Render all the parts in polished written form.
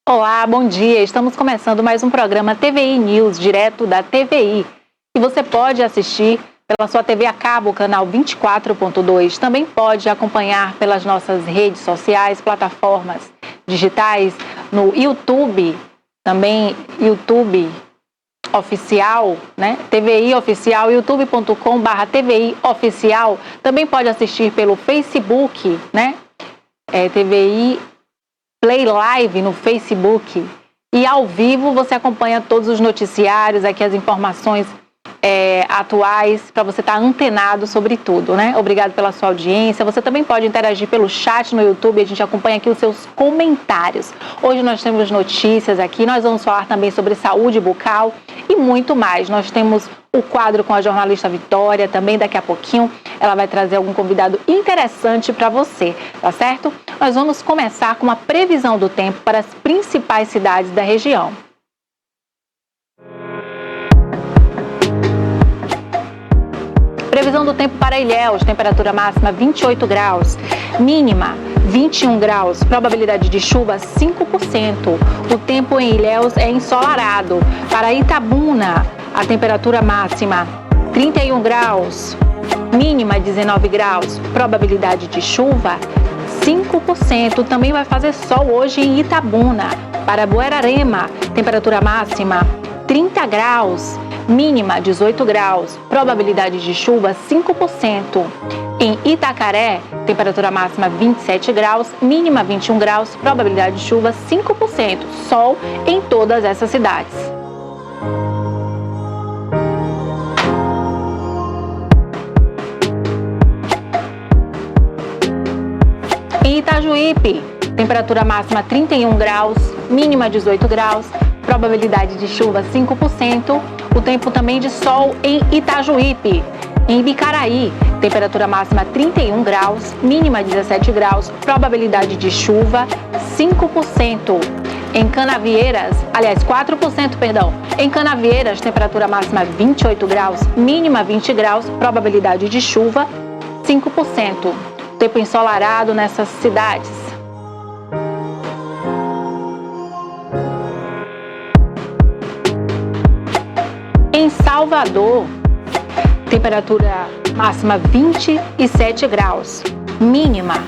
Olá, bom dia. Estamos começando mais um programa TVI News, direto da TVI, que você pode assistir pela sua TV a cabo, canal 24.2. Também pode acompanhar pelas nossas redes sociais, plataformas digitais, no YouTube, também YouTube Oficial, né? TVI Oficial, youtube.com/TVI Oficial. Também pode assistir pelo Facebook, né? TVI Play Live no Facebook. E ao vivo você acompanha todos os noticiários, aqui as informações atuais, para você estar antenado sobre tudo, né? Obrigado pela sua audiência. Você também pode interagir pelo chat no YouTube, a gente acompanha aqui os seus comentários. Hoje nós temos notícias aqui, nós vamos falar também sobre saúde bucal e muito mais. Nós temos o quadro com a jornalista Vitória, também daqui a pouquinho ela vai trazer algum convidado interessante para você, tá certo? Nós vamos começar com uma previsão do tempo para as principais cidades da região. Previsão do tempo para Ilhéus, temperatura máxima 28 graus, mínima 21 graus, probabilidade de chuva 5%. O tempo em Ilhéus é ensolarado. Para Itabuna, a temperatura máxima 31 graus, mínima 19 graus, probabilidade de chuva 5%. Também vai fazer sol hoje em Itabuna. Para Buerarema, temperatura máxima 30 graus, mínima 18 graus, probabilidade de chuva 5%. Em Itacaré, temperatura máxima 27 graus, mínima 21 graus, probabilidade de chuva 5%. Sol em todas essas cidades. Em Itajuípe, temperatura máxima 31 graus, mínima 18 graus, probabilidade de chuva 5%. O tempo também de sol em Itajuípe. Em Bicaraí, temperatura máxima 31 graus, mínima 17 graus, probabilidade de chuva 5%. Em Canavieiras, 4%, perdão. Em Canavieiras, temperatura máxima 28 graus, mínima 20 graus, probabilidade de chuva 5%. Tempo ensolarado nessas cidades. Em Salvador, temperatura máxima 27 graus, mínima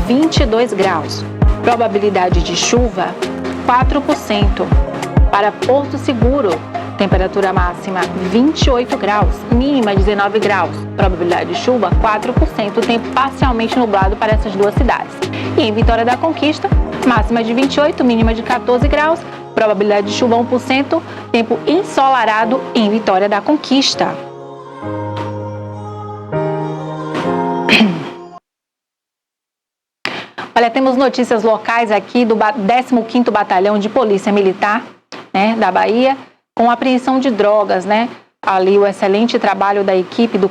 22 graus, probabilidade de chuva 4%. Para Porto Seguro, temperatura máxima 28 graus, mínima 19 graus, probabilidade de chuva 4%. Tempo parcialmente nublado para essas duas cidades. E em Vitória da Conquista, máxima de 28, mínima de 14 graus, probabilidade de chuva 1%, tempo ensolarado em Vitória da Conquista. Olha, temos notícias locais aqui do 15º Batalhão de Polícia Militar, né, da Bahia, com apreensão de drogas, né? Ali o excelente trabalho da equipe do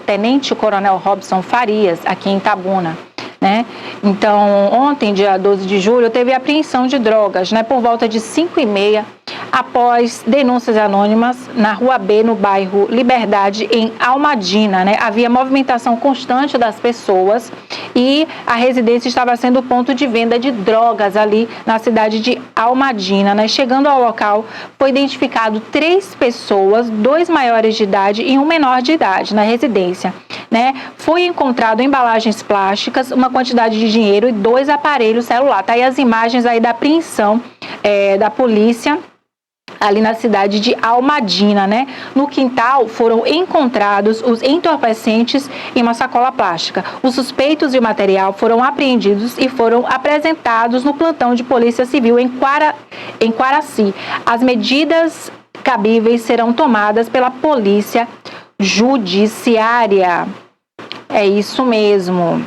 Tenente Coronel Robson Farias, aqui em Itabuna. Né? Então, ontem, dia 12 de julho, teve apreensão de drogas, né, por volta de 5h30, após denúncias anônimas na Rua B, no bairro Liberdade, em Almadina. Né? Havia movimentação constante das pessoas e a residência estava sendo ponto de venda de drogas ali na cidade de Almadina. Né? Chegando ao local, foi identificado 3 pessoas, 2 maiores de idade e um menor de idade na residência. Né? Foi encontrado embalagens plásticas, uma quantidade de dinheiro e 2 aparelhos celulares. Tá aí as imagens aí da apreensão da polícia ali na cidade de Almadina, né? No quintal foram encontrados os entorpecentes em uma sacola plástica. Os suspeitos e o material foram apreendidos e foram apresentados no plantão de Polícia Civil em Quaraci. As medidas cabíveis serão tomadas pela Polícia Judiciária. É isso mesmo.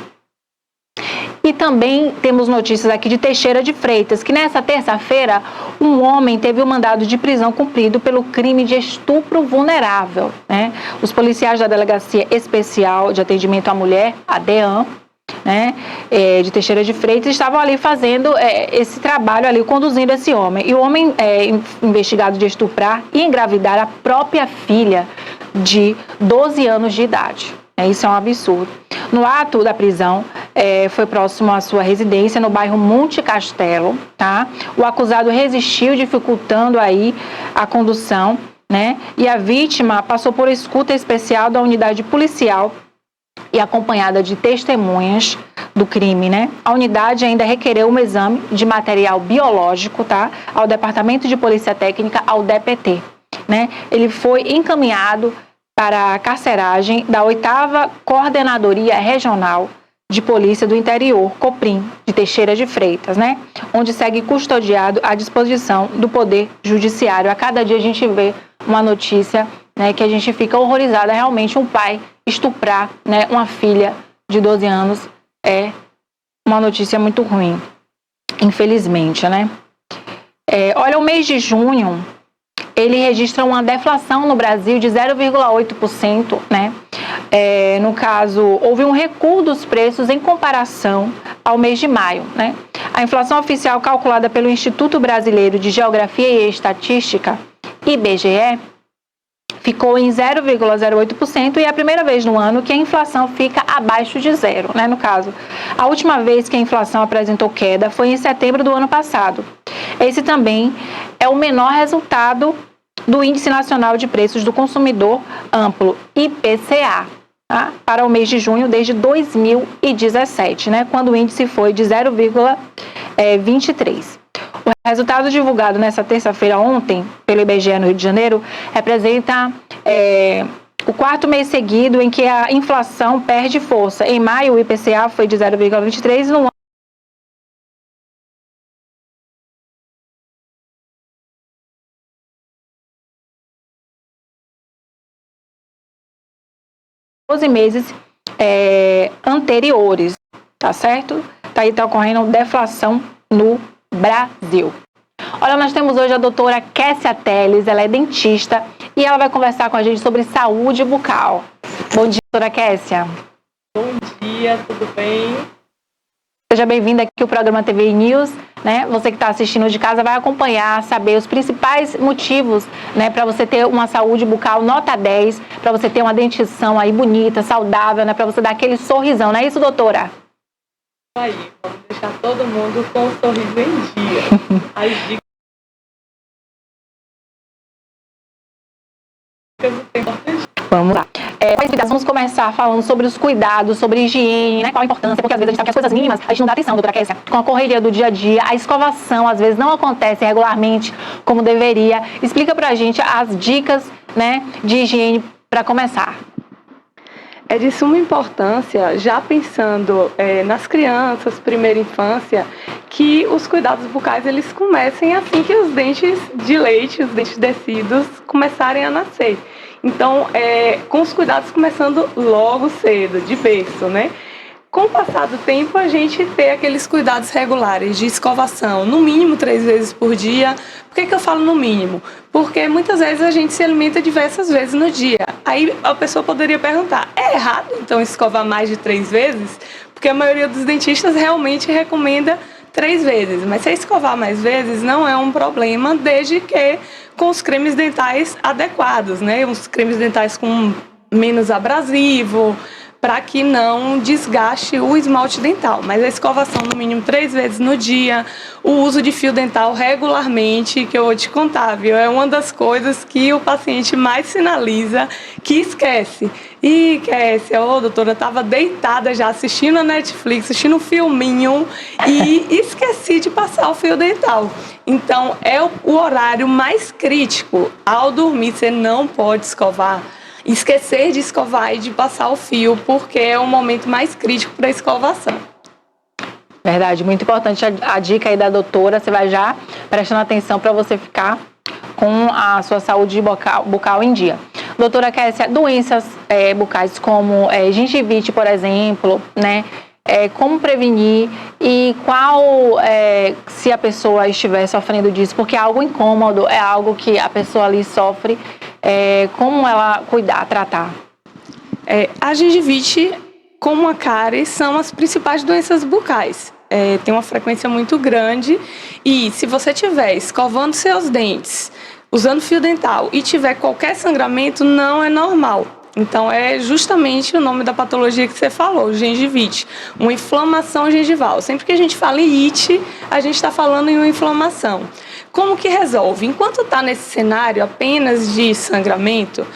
E também temos notícias aqui de Teixeira de Freitas, que nessa terça-feira um homem teve o mandado de prisão cumprido pelo crime de estupro vulnerável. Né? Os policiais da Delegacia Especial de Atendimento à Mulher, a DEAM, né, de Teixeira de Freitas, estavam ali fazendo esse trabalho ali, conduzindo esse homem. E o homem investigado de estuprar e engravidar a própria filha de 12 anos de idade. Isso é um absurdo. No ato da prisão, foi próximo à sua residência, no bairro Monte Castelo, tá? O acusado resistiu, dificultando aí a condução, né? E a vítima passou por escuta especial da unidade policial e acompanhada de testemunhas do crime, né? A unidade ainda requereu um exame de material biológico, tá? Ao Departamento de Polícia Técnica, ao DPT, né? Ele foi encaminhado para a carceragem da 8ª Coordenadoria Regional de Polícia do Interior, COPRIM, de Teixeira de Freitas, né? Onde segue custodiado à disposição do Poder Judiciário. A cada dia a gente vê uma notícia, né, que a gente fica horrorizada. Realmente, um pai estuprar, né, uma filha de 12 anos é uma notícia muito ruim, infelizmente, né? Olha, o mês de junho, ele registra uma deflação no Brasil de 0,8%, né? No caso, houve um recuo dos preços em comparação ao mês de maio, né? A inflação oficial calculada pelo Instituto Brasileiro de Geografia e Estatística, IBGE, ficou em 0,08% e é a primeira vez no ano que a inflação fica abaixo de zero, né? No caso, a última vez que a inflação apresentou queda foi em setembro do ano passado. Esse também é o menor resultado do Índice Nacional de Preços do Consumidor Amplo, IPCA, tá? Para o mês de junho desde 2017, né? Quando o índice foi de 0,23%. O resultado divulgado nessa terça-feira ontem pelo IBGE no Rio de Janeiro representa o 4º mês seguido em que a inflação perde força. Em maio, o IPCA foi de 0,23% e no ano 12 meses anteriores, tá certo? Tá ocorrendo deflação no Brasil. Olha, nós temos hoje a doutora Kessia Teles, ela é dentista e ela vai conversar com a gente sobre saúde bucal. Bom dia, doutora Kessia. Bom dia, tudo bem? Seja bem-vinda aqui ao programa TV News, né? Você que está assistindo de casa vai acompanhar, saber os principais motivos, né, para você ter uma saúde bucal nota 10, para você ter uma dentição aí bonita, saudável, né, para você dar aquele sorrisão, não é isso, doutora? Aí, vamos deixar todo mundo com o sorriso em dia. As dicas importantes. Vamos lá. Vamos começar falando sobre os cuidados, sobre higiene, né? Qual a importância, porque às vezes a gente sabe que as coisas mínimas, a gente não dá atenção, doutora Kessia. Com a correria do dia a dia, a escovação às vezes não acontece regularmente como deveria. Explica pra gente as dicas, né, de higiene para começar. É de suma importância, já pensando nas crianças, primeira infância, que os cuidados bucais eles comecem assim que os dentes de leite, os dentes descidos, começarem a nascer. Então, com os cuidados começando logo cedo, de berço, né? Com o passar do tempo, a gente ter aqueles cuidados regulares de escovação, no mínimo 3 vezes por dia. Por que eu falo no mínimo? Porque muitas vezes a gente se alimenta diversas vezes no dia. Aí a pessoa poderia perguntar, é errado então escovar mais de 3 vezes? Porque a maioria dos dentistas realmente recomenda 3 vezes. Mas se escovar mais vezes não é um problema, desde que com os cremes dentais adequados, né? Os cremes dentais com menos abrasivo, para que não desgaste o esmalte dental. Mas a escovação no mínimo 3 vezes no dia, o uso de fio dental regularmente, que eu vou te contar, viu? É uma das coisas que o paciente mais sinaliza que esquece. E Kessia, doutora, estava deitada já assistindo a Netflix, assistindo um filminho e esqueci de passar o fio dental. Então, é o horário mais crítico. Ao dormir, você não pode escovar. Esquecer de escovar e de passar o fio, porque é o momento mais crítico para a escovação. Verdade, muito importante a dica aí da doutora, você vai já prestando atenção para você ficar com a sua saúde bucal em dia. Doutora Kessia, doenças bucais como gengivite, por exemplo, né? Como prevenir e se a pessoa estiver sofrendo disso, porque é algo incômodo, é algo que a pessoa ali sofre, como ela cuidar, tratar? A gengivite, como a cárie, são as principais doenças bucais. Tem uma frequência muito grande e se você estiver escovando seus dentes, usando fio dental e tiver qualquer sangramento, não é normal. Então, é justamente o nome da patologia que você falou, gengivite, uma inflamação gengival. Sempre que a gente fala em ite, a gente está falando em uma inflamação. Como que resolve? Enquanto está nesse cenário apenas de sangramento,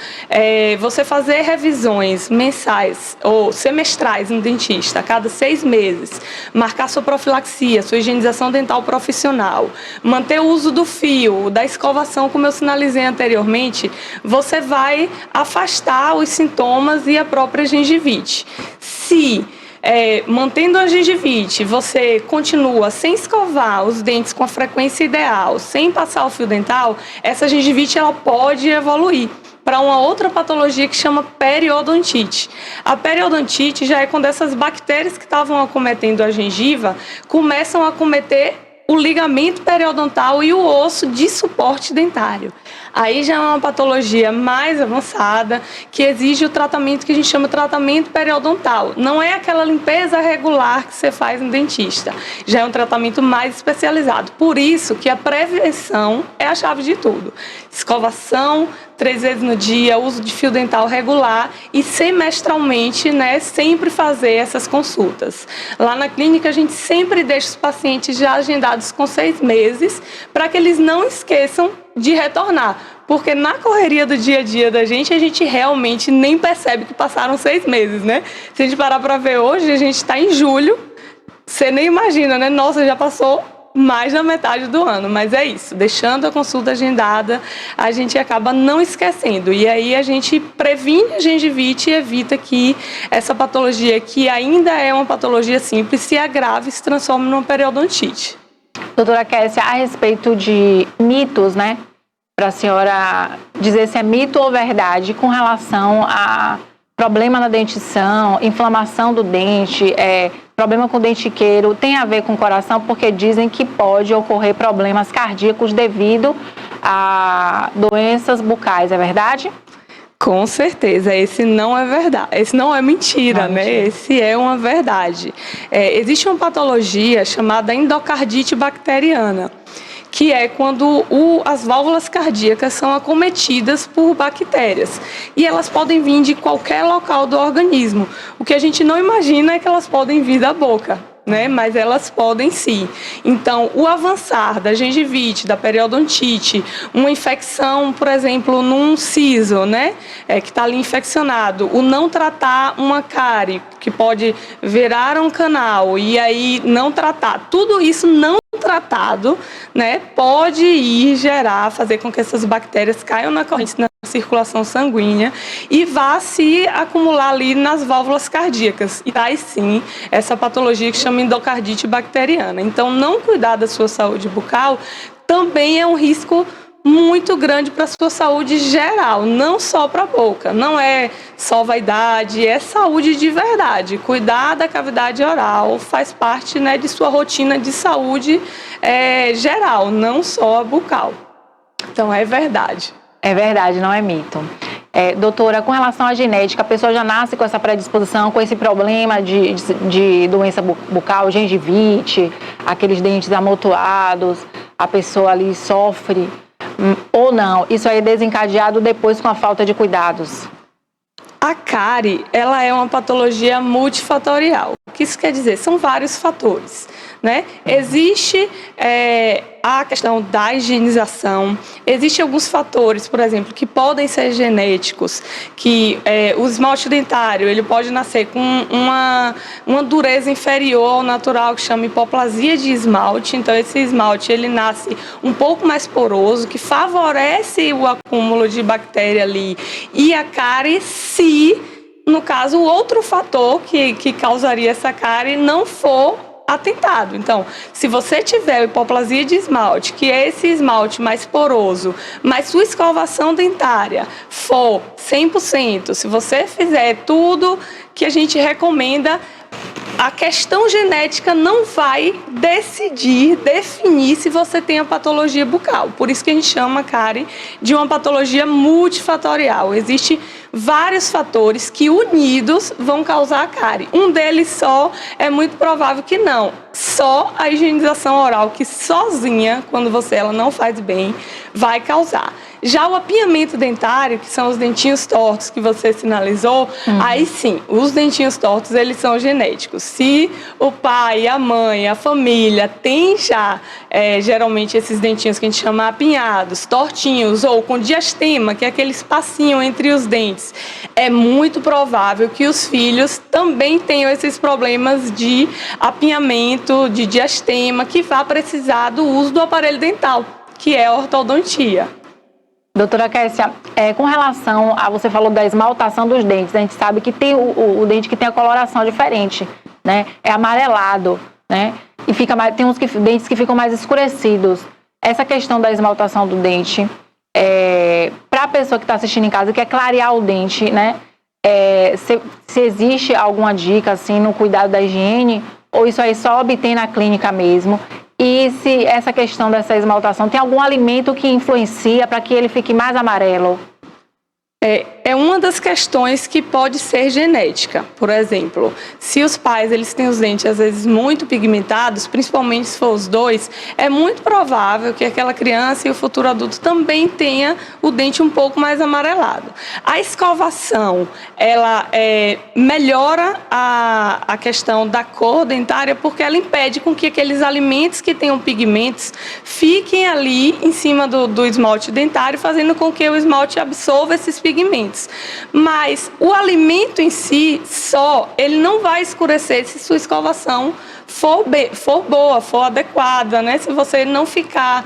você fazer revisões mensais ou semestrais no dentista a cada 6 meses, marcar sua profilaxia, sua higienização dental profissional, manter o uso do fio, da escovação, como eu sinalizei anteriormente, você vai afastar os sintomas e a própria gengivite. Se mantendo a gengivite, você continua sem escovar os dentes com a frequência ideal, sem passar o fio dental, essa gengivite ela pode evoluir para uma outra patologia que chama periodontite. A periodontite já é quando essas bactérias que estavam acometendo a gengiva começam a acometer o ligamento periodontal e o osso de suporte dentário. Aí já é uma patologia mais avançada, que exige o tratamento que a gente chama de tratamento periodontal. Não é aquela limpeza regular que você faz no dentista. Já é um tratamento mais especializado. Por isso que a prevenção é a chave de tudo. Escovação 3 vezes no dia, uso de fio dental regular e semestralmente, sempre fazer essas consultas. Lá na clínica a gente sempre deixa os pacientes já agendados com 6 meses para que eles não esqueçam de retornar, porque na correria do dia a dia da gente, a gente realmente nem percebe que passaram 6 meses, né? Se a gente parar para ver hoje, a gente está em julho, você nem imagina, né? Nossa, já passou mais da metade do ano, mas é isso, deixando a consulta agendada, a gente acaba não esquecendo, e aí a gente previne a gengivite e evita que essa patologia, que ainda é uma patologia simples, se agrave e se transforme numa periodontite. Doutora Kessia, a respeito de mitos, para a senhora dizer se é mito ou verdade com relação a problema na dentição, inflamação do dente, problema com o dentiqueiro, tem a ver com o coração, porque dizem que pode ocorrer problemas cardíacos devido a doenças bucais, é verdade? Com certeza, esse não é verdade, esse não é mentira, Esse é uma verdade. Existe uma patologia chamada endocardite bacteriana, que é quando as válvulas cardíacas são acometidas por bactérias. E elas podem vir de qualquer local do organismo. O que a gente não imagina é que elas podem vir da boca, mas elas podem sim. Então, o avançar da gengivite, da periodontite, uma infecção, por exemplo, num siso, que está ali infeccionado, o não tratar uma cárie, que pode virar um canal, e aí não tratar, tudo isso não tratado, pode fazer com que essas bactérias caiam na corrente, na circulação sanguínea e vá se acumular ali nas válvulas cardíacas. E traz sim essa patologia que chama endocardite bacteriana. Então, não cuidar da sua saúde bucal também é um risco muito grande para a sua saúde geral, não só para a boca. Não é só vaidade, é saúde de verdade. Cuidar da cavidade oral faz parte de sua rotina de saúde geral, não só a bucal. Então, é verdade. É verdade, não é mito. Doutora, com relação à genética, a pessoa já nasce com essa predisposição, com esse problema de doença bucal, gengivite, aqueles dentes amontoados, a pessoa ali sofre ou não? Isso aí é desencadeado depois com a falta de cuidados? A cárie, ela é uma patologia multifatorial. O que isso quer dizer? São vários fatores, Existe a questão da higienização, existem alguns fatores, por exemplo, que podem ser genéticos, que o esmalte dentário, ele pode nascer com uma dureza inferior ao natural, que chama hipoplasia de esmalte. Então, esse esmalte, ele nasce um pouco mais poroso, que favorece o acúmulo de bactéria ali, e a cárie, se, no caso, o outro fator que causaria essa cárie não for atentado. Então, se você tiver hipoplasia de esmalte, que é esse esmalte mais poroso, mas sua escovação dentária for 100%, se você fizer tudo que a gente recomenda, a questão genética não vai definir se você tem a patologia bucal. Por isso que a gente chama a cárie de uma patologia multifatorial. Existem vários fatores que unidos vão causar a cárie. Um deles só é muito provável que não. Só a higienização oral, que sozinha, quando ela não faz bem, vai causar. Já o apinhamento dentário, que são os dentinhos tortos que você sinalizou, aí sim, os dentinhos tortos, eles são genéticos. Se o pai, a mãe, a família tem já, geralmente, esses dentinhos que a gente chama apinhados, tortinhos, ou com diastema, que é aquele espacinho entre os dentes, é muito provável que os filhos também tenham esses problemas de apinhamento, de diastema, que vá precisar do uso do aparelho dental, que é a ortodontia. Doutora Kessia, com relação a, você falou da esmaltação dos dentes, a gente sabe que tem o dente que tem a coloração diferente, né? É amarelado, né? E tem uns dentes que ficam mais escurecidos. Essa questão da esmaltação do dente, para a pessoa que está assistindo em casa e quer clarear o dente, né? Se existe alguma dica assim no cuidado da higiene, ou isso aí só obtém na clínica mesmo? E se essa questão dessa esmaltação tem algum alimento que influencia para que ele fique mais amarelo? É uma das questões que pode ser genética. Por exemplo, se os pais eles têm os dentes às vezes muito pigmentados, principalmente se for os dois, é muito provável que aquela criança e o futuro adulto também tenha o dente um pouco mais amarelado. A escovação, ela melhora a questão da cor dentária porque ela impede com que aqueles alimentos que tenham pigmentos fiquem ali em cima do esmalte dentário, fazendo com que o esmalte absorva esses pigmentos. Mas o alimento em si, ele não vai escurecer se sua escovação for boa, for adequada, né? Se você não ficar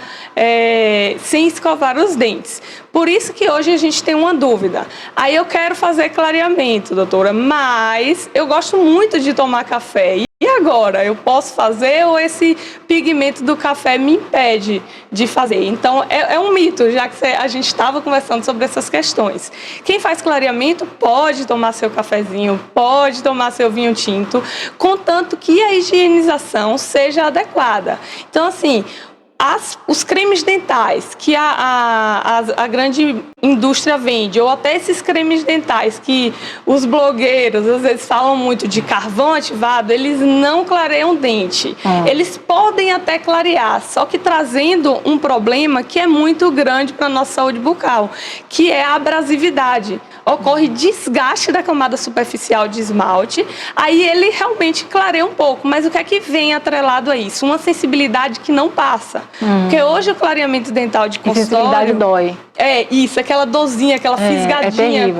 sem escovar os dentes. Por isso que hoje a gente tem uma dúvida. Aí eu quero fazer clareamento, doutora, mas eu gosto muito de tomar café. E agora, eu posso fazer ou esse pigmento do café me impede de fazer? Então, é um mito, já que a gente estava conversando sobre essas questões. Quem faz clareamento pode tomar seu cafezinho, pode tomar seu vinho tinto, contanto que a higienização seja adequada. Então, assim, os cremes dentais que a grande indústria vende, ou até esses cremes dentais que os blogueiros às vezes falam muito de carvão ativado, eles não clareiam dente. Eles podem até clarear, só que trazendo um problema que é muito grande para a nossa saúde bucal, que é a abrasividade. Ocorre desgaste da camada superficial de esmalte, aí ele realmente clareia um pouco, mas o que é que vem atrelado a isso? Uma sensibilidade que não passa. Porque hoje o clareamento dental de consultório... sensibilidade dói. Isso, aquela dorzinha, aquela fisgadinha,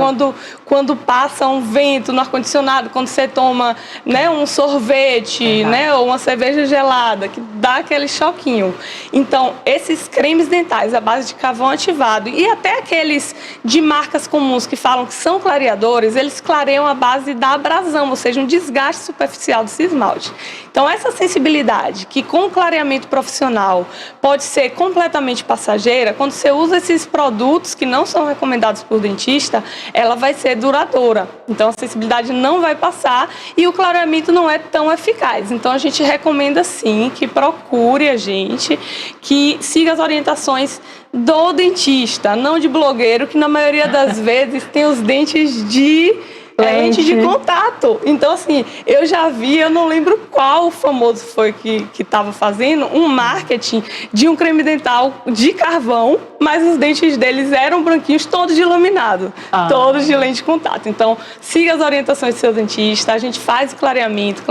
quando passa um vento no ar-condicionado, quando você toma, né, um sorvete, né, ou uma cerveja gelada, que dá aquele choquinho. Então, esses cremes dentais à base de carvão ativado e até aqueles de marcas comuns que falam que são clareadores, eles clareiam à base da abrasão, ou seja, um desgaste superficial desse esmalte. Então, essa sensibilidade, que com o clareamento profissional pode ser completamente passageira, quando você usa esses produtos que não são recomendados por dentista, ela vai ser duradoura. Então, a sensibilidade não vai passar e o clareamento não é tão eficaz. Então, a gente recomenda, sim, que procure a gente, que siga as orientações do dentista, não de blogueiro, que na maioria das vezes tem os dentes de lente de contato. Então, assim, eu já vi, eu não lembro qual famoso foi que estava fazendo um marketing de um creme dental de carvão, mas os dentes deles eram branquinhos, todos de laminado, todos de lente de contato. Então, siga as orientações do seu dentista, a gente faz o clareamento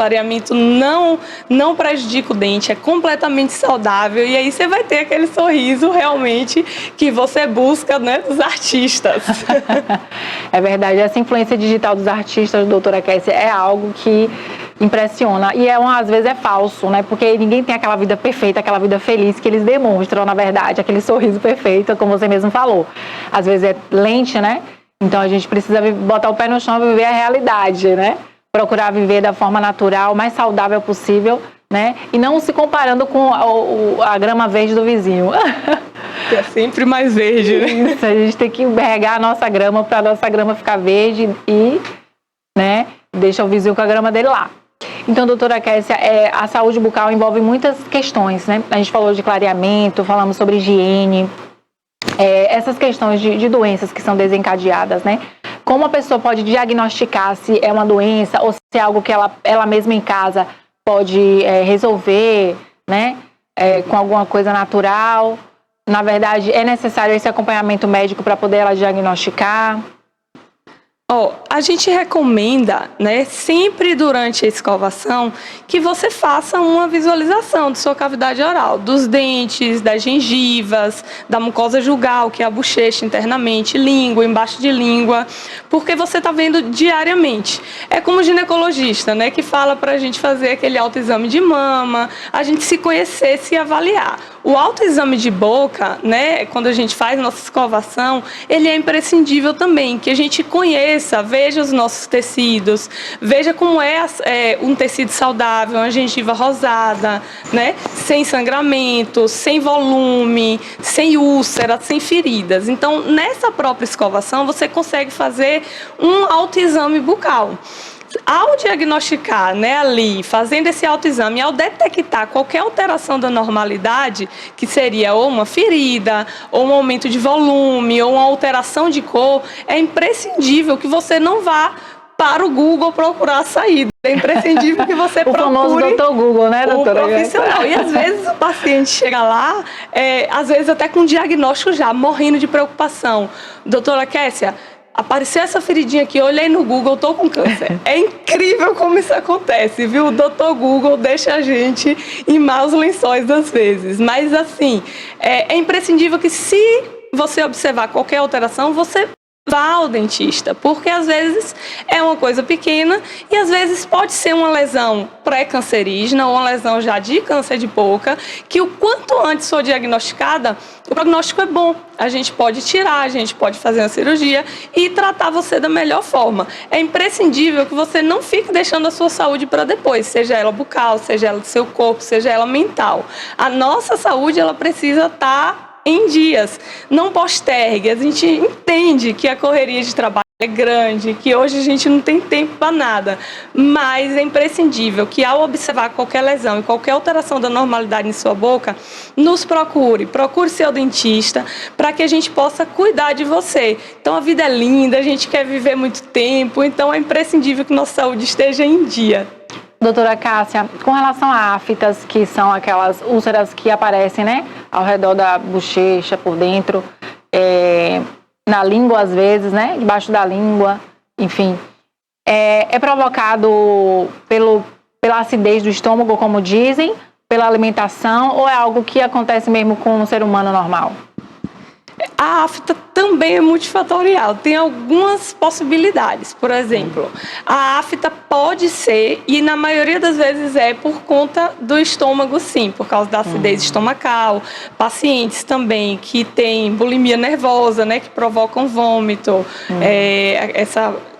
não prejudica o dente, é completamente saudável e aí você vai ter aquele sorriso realmente que você busca, né, dos artistas. É verdade, essa influência digital dos artistas, doutora Kessia, é algo que impressiona. E às vezes é falso, né? Porque ninguém tem aquela vida perfeita, aquela vida feliz que eles demonstram, na verdade, aquele sorriso perfeito, como você mesmo falou. Às vezes é lente, né? Então a gente precisa botar o pé no chão e viver a realidade, né? Procurar viver da forma natural, mais saudável possível, né? E não se comparando com a grama verde do vizinho. Que é sempre mais verde, né? Isso, a gente tem que regar a nossa grama para a nossa grama ficar verde e, né, deixa o vizinho com a grama dele lá. Então, doutora Kessia, a saúde bucal envolve muitas questões, né? A gente falou de clareamento, falamos sobre higiene, essas questões de doenças que são desencadeadas, né, como a pessoa pode diagnosticar se é uma doença ou se é algo que ela mesma em casa pode resolver, né? Com alguma coisa natural. Na verdade, é necessário esse acompanhamento médico para poder ela diagnosticar? A gente recomenda, né, sempre durante a escovação, que você faça uma visualização de sua cavidade oral, dos dentes, das gengivas, da mucosa jugal, que é a bochecha internamente, língua, embaixo de língua, porque você está vendo diariamente. É como o ginecologista, né, que fala para a gente fazer aquele autoexame de mama, a gente se conhecer, se avaliar. O autoexame de boca, né, quando a gente faz nossa escovação, ele é imprescindível também, que a gente conheça, veja os nossos tecidos, veja como é um tecido saudável, uma gengiva rosada, né, sem sangramento, sem volume, sem úlcera, sem feridas. Então, nessa própria escovação, você consegue fazer um autoexame bucal. Ao diagnosticar, né, ali, fazendo esse autoexame, ao detectar qualquer alteração da normalidade, que seria ou uma ferida, ou um aumento de volume, ou uma alteração de cor, é imprescindível que você não vá para o Google procurar a saída. É imprescindível que você procure o famoso Dr. Google, né, doutora? O profissional. E às vezes o paciente chega lá, às vezes até com diagnóstico já, morrendo de preocupação. Doutora Kessia, apareceu essa feridinha aqui, eu olhei no Google, estou com câncer. É incrível como isso acontece, viu? O Dr. Google deixa a gente em maus lençóis às vezes. Mas, assim, é imprescindível que, se você observar qualquer alteração, você vá ao dentista, porque às vezes é uma coisa pequena e às vezes pode ser uma lesão pré-cancerígena ou uma lesão já de câncer de boca, que o quanto antes for diagnosticada, o prognóstico é bom. A gente pode tirar, a gente pode fazer uma cirurgia e tratar você da melhor forma. É imprescindível que você não fique deixando a sua saúde para depois, seja ela bucal, seja ela do seu corpo, seja ela mental. A nossa saúde, ela precisa estar em dias, não postergue. A gente entende que a correria de trabalho é grande, que hoje a gente não tem tempo para nada, mas é imprescindível que, ao observar qualquer lesão e qualquer alteração da normalidade em sua boca, nos procure seu dentista, para que a gente possa cuidar de você. Então, a vida é linda, a gente quer viver muito tempo, então é imprescindível que nossa saúde esteja em dia. Doutora Cássia, com relação a aftas, que são aquelas úlceras que aparecem, né, ao redor da bochecha, por dentro, na língua às vezes, né, debaixo da língua, enfim, é provocado pela acidez do estômago, como dizem, pela alimentação, ou é algo que acontece mesmo com um ser humano normal? A afta também é multifatorial, tem algumas possibilidades. Por exemplo, a afta pode ser, e na maioria das vezes é por conta do estômago, sim, por causa da acidez estomacal. Pacientes também que têm bulimia nervosa, né, que provocam vômito,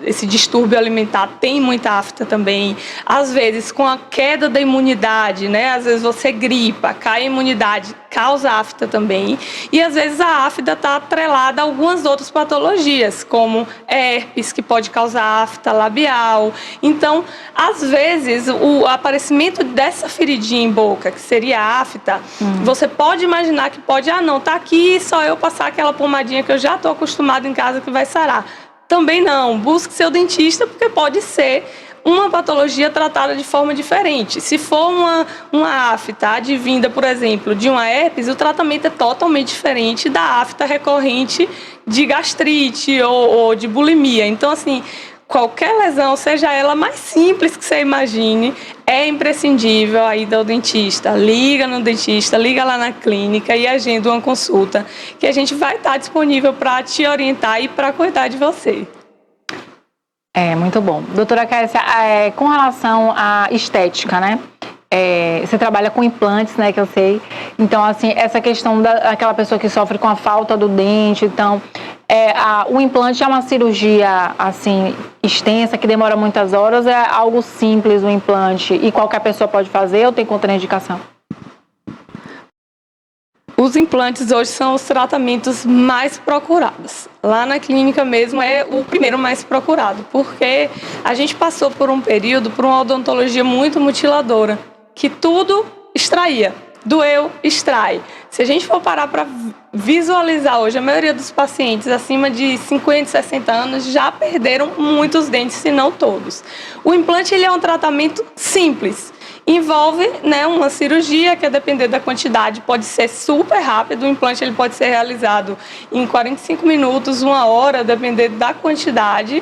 esse distúrbio alimentar tem muita afta também. Às vezes, com a queda da imunidade, né, às vezes você gripa, cai a imunidade, causa afta também. E às vezes a afta está atrelada a algumas outras patologias, como herpes, que pode causar afta labial. Então, às vezes, o aparecimento dessa feridinha em boca, que seria a afta, você pode imaginar que pode, não, tá aqui, só eu passar aquela pomadinha que eu já estou acostumado em casa que vai sarar. Também não, busque seu dentista, porque pode ser uma patologia tratada de forma diferente. Se for uma afta advinda, por exemplo, de uma herpes, o tratamento é totalmente diferente da afta recorrente de gastrite ou de bulimia. Então, assim, qualquer lesão, seja ela mais simples que você imagine, é imprescindível a ida ao dentista. Liga no dentista, liga lá na clínica e agenda uma consulta, que a gente vai estar disponível para te orientar e para cuidar de você. Muito bom. Doutora Cássia, com relação à estética, né? Você trabalha com implantes, né, que eu sei. Então, assim, essa questão daquela pessoa que sofre com a falta do dente, então, o implante é uma cirurgia, assim, extensa, que demora muitas horas, é algo simples o implante e qualquer pessoa pode fazer ou tem contraindicação? Os implantes hoje são os tratamentos mais procurados. Lá na clínica mesmo é o primeiro mais procurado, porque a gente passou por um período, por uma odontologia muito mutiladora, que tudo extraía. doeu, extrai. Se a gente for parar para visualizar hoje, a maioria dos pacientes acima de 50, 60 anos já perderam muitos dentes, se não todos. O implante ele é um tratamento simples. Envolve, né, uma cirurgia que, a depender da quantidade, pode ser super rápido. O implante ele pode ser realizado em 45 minutos, 1 hora, dependendo da quantidade.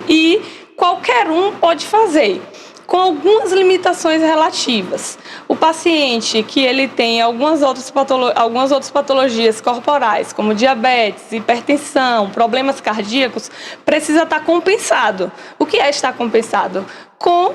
E qualquer um pode fazer, com algumas limitações relativas. O paciente que ele tem algumas outras patologias corporais, como diabetes, hipertensão, problemas cardíacos, precisa estar compensado. O que é estar compensado? Com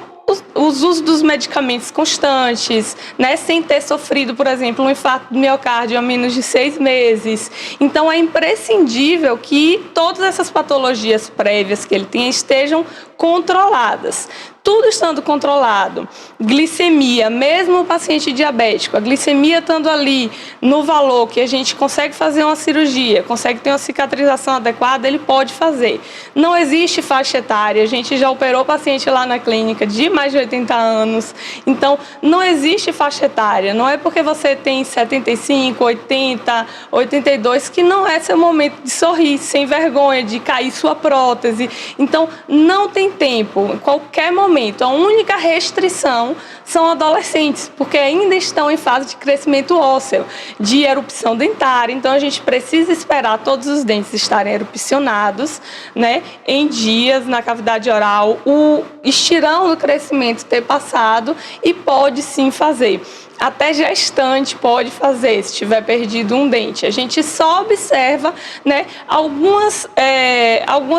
os usos dos medicamentos constantes, né, sem ter sofrido, por exemplo, um infarto do miocárdio há menos de 6 meses. Então, é imprescindível que todas essas patologias prévias que ele tem estejam controladas. Tudo estando controlado, glicemia, mesmo o paciente diabético, a glicemia estando ali no valor que a gente consegue fazer uma cirurgia, consegue ter uma cicatrização adequada, ele pode fazer. Não existe faixa etária, a gente já operou paciente lá na clínica de mais de 80 anos, então não existe faixa etária, não é porque você tem 75, 80, 82 que não é seu momento de sorrir, sem vergonha, de cair sua prótese. Então, não tem tempo, em qualquer momento. A única restrição são adolescentes, porque ainda estão em fase de crescimento ósseo, de erupção dentária. Então, a gente precisa esperar todos os dentes estarem erupcionados, né, em dias na cavidade oral, o estirão do crescimento ter passado e pode sim fazer. Até gestante pode fazer, se tiver perdido um dente. A gente só observa, né, algumas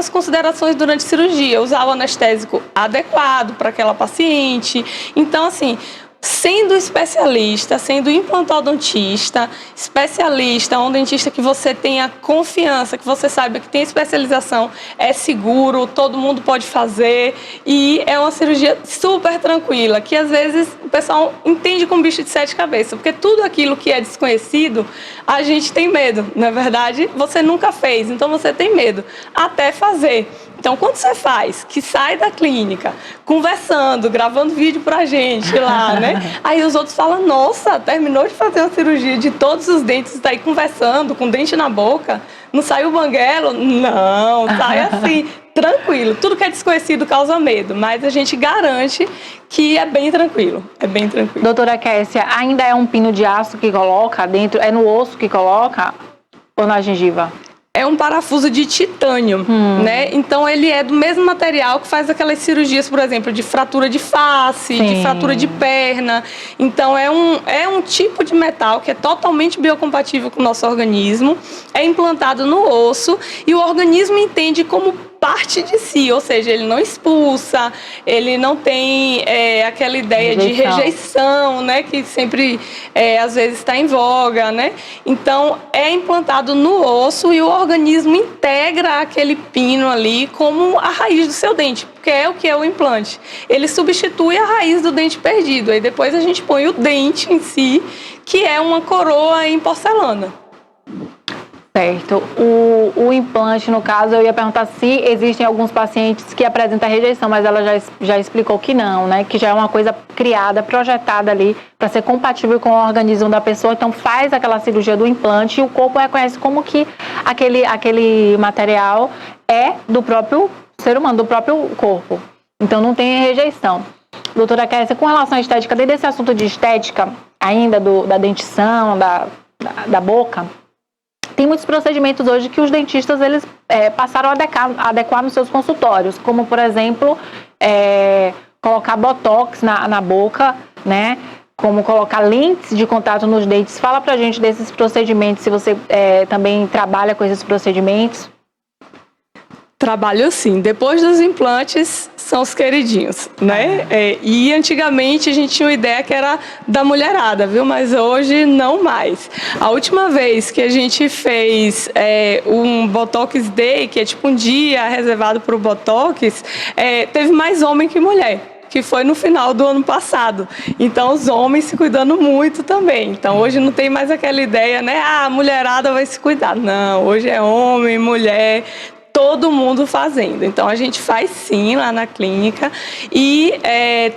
considerações durante a cirurgia. Usar o anestésico adequado para aquela paciente. Então, assim, sendo especialista, sendo implantodontista, especialista, um dentista que você tenha confiança, que você saiba que tem especialização, é seguro, todo mundo pode fazer e é uma cirurgia super tranquila, que às vezes o pessoal entende como bicho de 7 cabeças, porque tudo aquilo que é desconhecido, a gente tem medo, não é verdade? Você nunca fez, então você tem medo, até fazer. Então, quando você faz, que sai da clínica, conversando, gravando vídeo pra gente lá, né? Aí os outros falam, nossa, terminou de fazer uma cirurgia de todos os dentes, tá aí conversando, com dente na boca, não saiu banguelo? Não, sai assim, tranquilo. Tudo que é desconhecido causa medo, mas a gente garante que é bem tranquilo, é bem tranquilo. Doutora Kessia, ainda é um pino de aço que coloca dentro, é no osso que coloca ou na gengiva? É um parafuso de titânio, né? Então, ele é do mesmo material que faz aquelas cirurgias, por exemplo, de fratura de face, Sim. de fratura de perna. Então, é um tipo de metal que é totalmente biocompatível com o nosso organismo, é implantado no osso e o organismo entende como parte de si, ou seja, ele não expulsa, ele não tem aquela ideia de rejeição, né, que sempre às vezes está em voga, né? Então é implantado no osso e o organismo integra aquele pino ali como a raiz do seu dente, porque é o que é o implante. Ele substitui a raiz do dente perdido, aí depois a gente põe o dente em si, que é uma coroa em porcelana. Certo. O implante, no caso, eu ia perguntar se existem alguns pacientes que apresentam rejeição, mas ela já explicou que não, né? Que já é uma coisa criada, projetada ali para ser compatível com o organismo da pessoa. Então faz aquela cirurgia do implante e o corpo reconhece como que aquele material é do próprio ser humano, do próprio corpo. Então não tem rejeição. Doutora Kessia, com relação à estética, dentro desse assunto de estética, ainda da dentição, da boca, tem muitos procedimentos hoje que os dentistas eles passaram a adequar nos seus consultórios, como, por exemplo, colocar botox na boca, né? Como colocar lentes de contato nos dentes. Fala pra gente desses procedimentos, se você também trabalha com esses procedimentos. Trabalho sim. Depois dos implantes, são os queridinhos, né? E antigamente a gente tinha uma ideia que era da mulherada, viu? Mas hoje não mais. A última vez que a gente fez um Botox Day, que é tipo um dia reservado para o Botox, teve mais homem que mulher, que foi no final do ano passado. Então, os homens se cuidando muito também. Então, hoje não tem mais aquela ideia, né? Ah, a mulherada vai se cuidar. Não, hoje é homem, mulher, todo mundo fazendo. Então, a gente faz sim lá na clínica e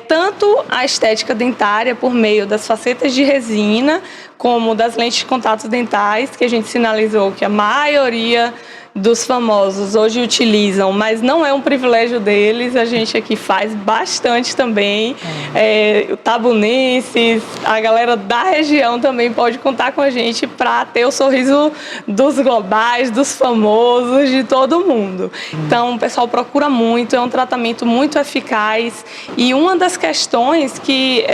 tanto a estética dentária por meio das facetas de resina, como das lentes de contato dentais, que a gente sinalizou que a maioria dos famosos hoje utilizam, mas não é um privilégio deles, a gente aqui faz bastante também. Tabunenses, a galera da região também pode contar com a gente para ter o sorriso dos globais, dos famosos, de todo mundo. Então, o pessoal procura muito, é um tratamento muito eficaz e uma das questões que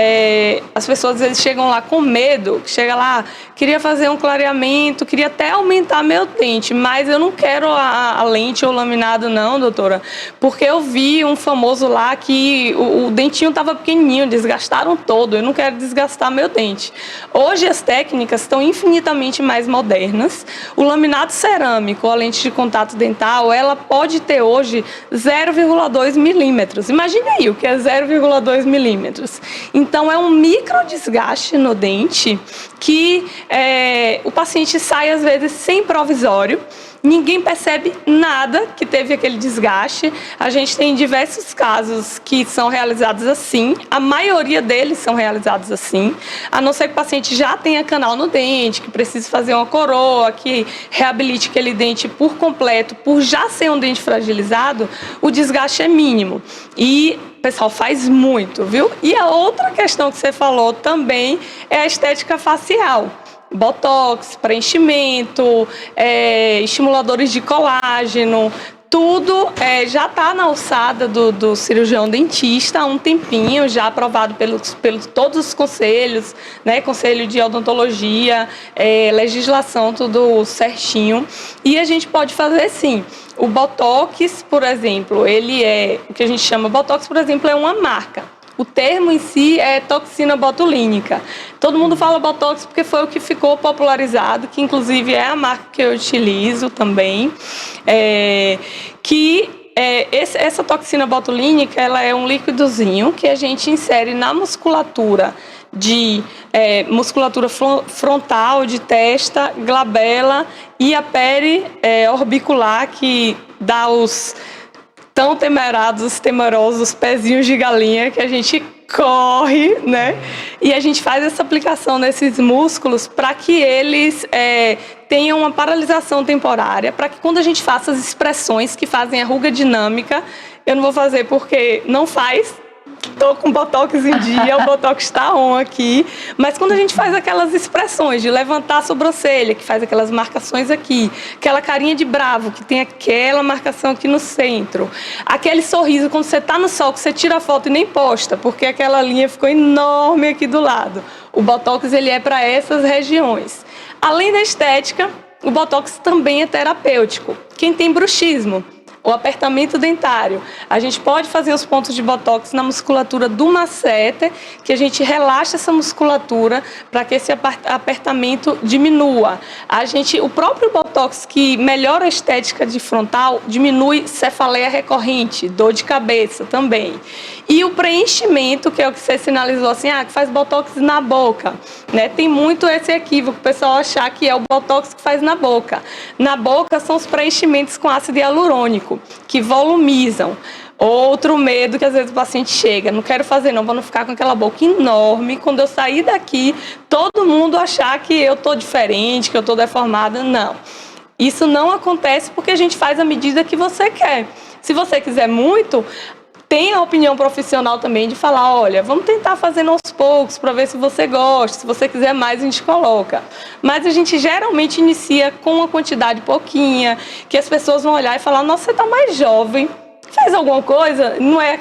as pessoas às vezes chegam lá com medo, chega lá, queria fazer um clareamento, queria até aumentar meu dente, mas eu não quero a lente ou laminado não, doutora, porque eu vi um famoso lá que o dentinho estava pequenininho, desgastaram todo, eu não quero desgastar meu dente. Hoje as técnicas estão infinitamente mais modernas, o laminado cerâmico, a lente de contato dental, ela pode ter hoje 0,2 milímetros, imagine aí o que é 0,2 milímetros. Então é um micro desgaste no dente que o paciente sai às vezes sem provisório, ninguém percebe nada que teve aquele desgaste. A gente tem diversos casos que são realizados assim, a maioria deles são realizados assim, a não ser que o paciente já tenha canal no dente, que precise fazer uma coroa, que reabilite aquele dente por completo, por já ser um dente fragilizado, o desgaste é mínimo. E o pessoal faz muito, viu? E a outra questão que você falou também é a estética facial. Botox, preenchimento, estimuladores de colágeno, tudo já está na alçada do cirurgião dentista há um tempinho, já aprovado pelos todos os conselhos, né? Conselho de odontologia, legislação, tudo certinho. E a gente pode fazer sim. O Botox, por exemplo, ele o que a gente chama Botox, por exemplo, é uma marca. O termo em si é toxina botulínica. Todo mundo fala Botox porque foi o que ficou popularizado, que inclusive é a marca que eu utilizo também. Essa toxina botulínica, ela é um líquidozinho que a gente insere na musculatura musculatura frontal, de testa, glabela e a orbicular, que dá os tão temerosos pezinhos de galinha que a gente corre, né? E a gente faz essa aplicação nesses músculos para que eles tenham uma paralisação temporária, para que quando a gente faça as expressões que fazem a ruga dinâmica, eu não vou fazer porque não faz, estou com Botox em dia, o Botox está on aqui, mas quando a gente faz aquelas expressões de levantar a sobrancelha, que faz aquelas marcações aqui, aquela carinha de bravo, que tem aquela marcação aqui no centro, aquele sorriso quando você está no sol, que você tira a foto e nem posta, porque aquela linha ficou enorme aqui do lado. O Botox, ele é para essas regiões. Além da estética, o Botox também é terapêutico. Quem tem bruxismo, o apertamento dentário, a gente pode fazer os pontos de Botox na musculatura do masseter, que a gente relaxa essa musculatura para que esse apertamento diminua. O próprio Botox, que melhora a estética de frontal, diminui cefaleia recorrente, dor de cabeça também. E o preenchimento, que é o que você sinalizou assim, que faz Botox na boca, né? Tem muito esse equívoco, o pessoal achar que é o Botox que faz na boca. Na boca são os preenchimentos com ácido hialurônico, que volumizam. Outro medo que às vezes o paciente chega, não quero fazer não, para não ficar com aquela boca enorme, quando eu sair daqui, todo mundo achar que eu estou diferente, que eu estou deformada. Não. Isso não acontece porque a gente faz a medida que você quer. Se você quiser muito, tem a opinião profissional também de falar, olha, vamos tentar fazendo aos poucos para ver se você gosta, se você quiser mais a gente coloca. Mas a gente geralmente inicia com uma quantidade pouquinha, que as pessoas vão olhar e falar, nossa, você está mais jovem, fez alguma coisa? Não é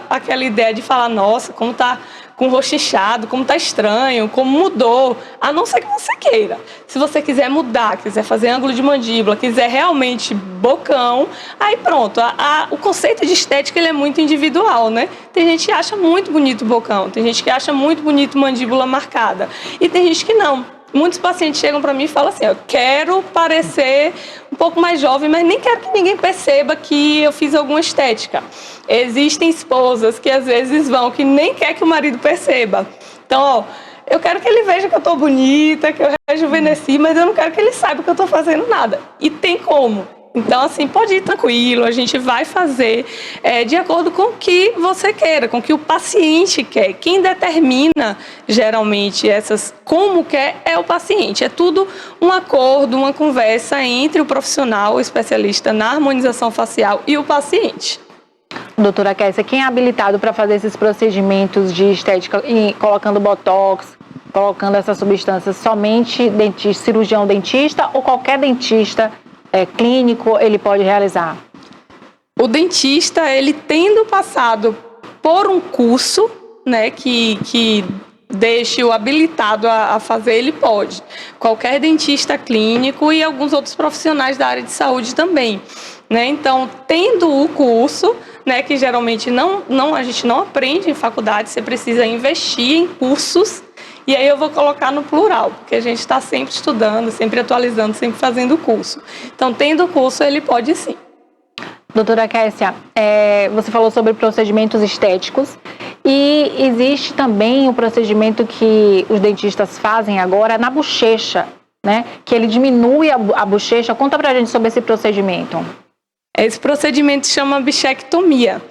aquela ideia de falar, nossa, como está com o rosto inchado, como está estranho, como mudou, a não ser que você queira. Se você quiser mudar, quiser fazer ângulo de mandíbula, quiser realmente bocão, aí pronto. O conceito de estética, ele é muito individual, né? Tem gente que acha muito bonito o bocão, tem gente que acha muito bonito mandíbula marcada, e tem gente que não. Muitos pacientes chegam para mim e falam assim, eu quero parecer um pouco mais jovem, mas nem quero que ninguém perceba que eu fiz alguma estética. Existem esposas que às vezes que nem quer que o marido perceba. Então, eu quero que ele veja que eu estou bonita, que eu rejuvenesci, mas eu não quero que ele saiba que eu estou fazendo nada. E tem como. Então, assim, pode ir tranquilo, a gente vai fazer de acordo com o que você queira, com o que o paciente quer. Quem determina, geralmente, como quer é o paciente. É tudo um acordo, uma conversa entre o profissional, o especialista na harmonização facial e o paciente. Doutora Kessia, quem é habilitado para fazer esses procedimentos de estética, colocando botox, colocando essas substâncias, somente dentista, cirurgião dentista ou qualquer dentista clínico ele pode realizar? O dentista, ele tendo passado por um curso, né, que deixe-o habilitado a fazer, ele pode. Qualquer dentista clínico e alguns outros profissionais da área de saúde também, né? Então, tendo o curso, né, que geralmente a gente não aprende em faculdade, você precisa investir em cursos. E aí eu vou colocar no plural, porque a gente está sempre estudando, sempre atualizando, sempre fazendo curso. Então, tendo o curso, ele pode sim. Doutora Kessia, você falou sobre procedimentos estéticos e existe também o procedimento que os dentistas fazem agora na bochecha, né? Que ele diminui a bochecha. Conta pra gente sobre esse procedimento. Esse procedimento se chama bichectomia.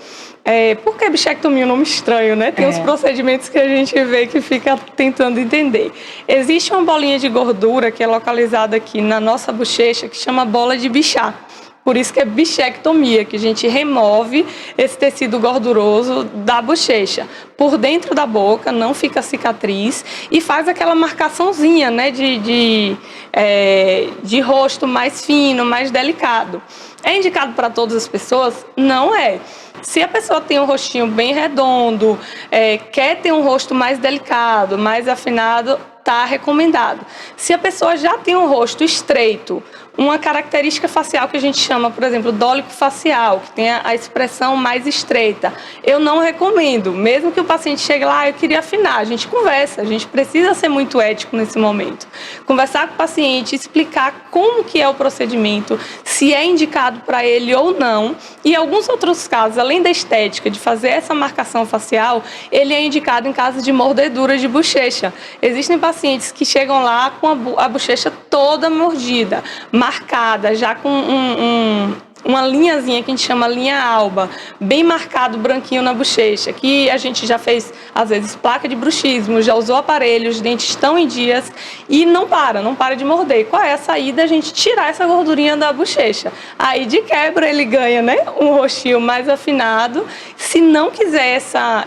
Por que bichectomia é um nome estranho, né? Tem uns procedimentos que a gente vê que fica tentando entender. Existe uma bolinha de gordura que é localizada aqui na nossa bochecha que chama bola de Bichat. Por isso que é bichectomia, que a gente remove esse tecido gorduroso da bochecha. Por dentro da boca, não fica cicatriz e faz aquela marcaçãozinha, né, de rosto mais fino, mais delicado. É indicado para todas as pessoas? Não é. Se a pessoa tem um rostinho bem redondo, quer ter um rosto mais delicado, mais afinado, está recomendado. Se a pessoa já tem um rosto estreito, uma característica facial que a gente chama, por exemplo, dólico facial, que tem a expressão mais estreita, eu não recomendo. Mesmo que o paciente chegue lá, eu queria afinar, a gente conversa, a gente precisa ser muito ético nesse momento. Conversar com o paciente, explicar como que é o procedimento, se é indicado para ele ou não. E em alguns outros casos, além da estética, de fazer essa marcação facial, ele é indicado em casos de mordedura de bochecha. Existem pacientes que chegam lá com a bochecha toda mordida, marcada, já com uma linhazinha que a gente chama linha alba, bem marcado, branquinho na bochecha, que a gente já fez, às vezes, placa de bruxismo, já usou aparelho, os dentes estão em dias e não para de morder. Qual é a saída? A gente tirar essa gordurinha da bochecha. Aí, de quebra, ele ganha, né, um rostinho mais afinado. Se não quiser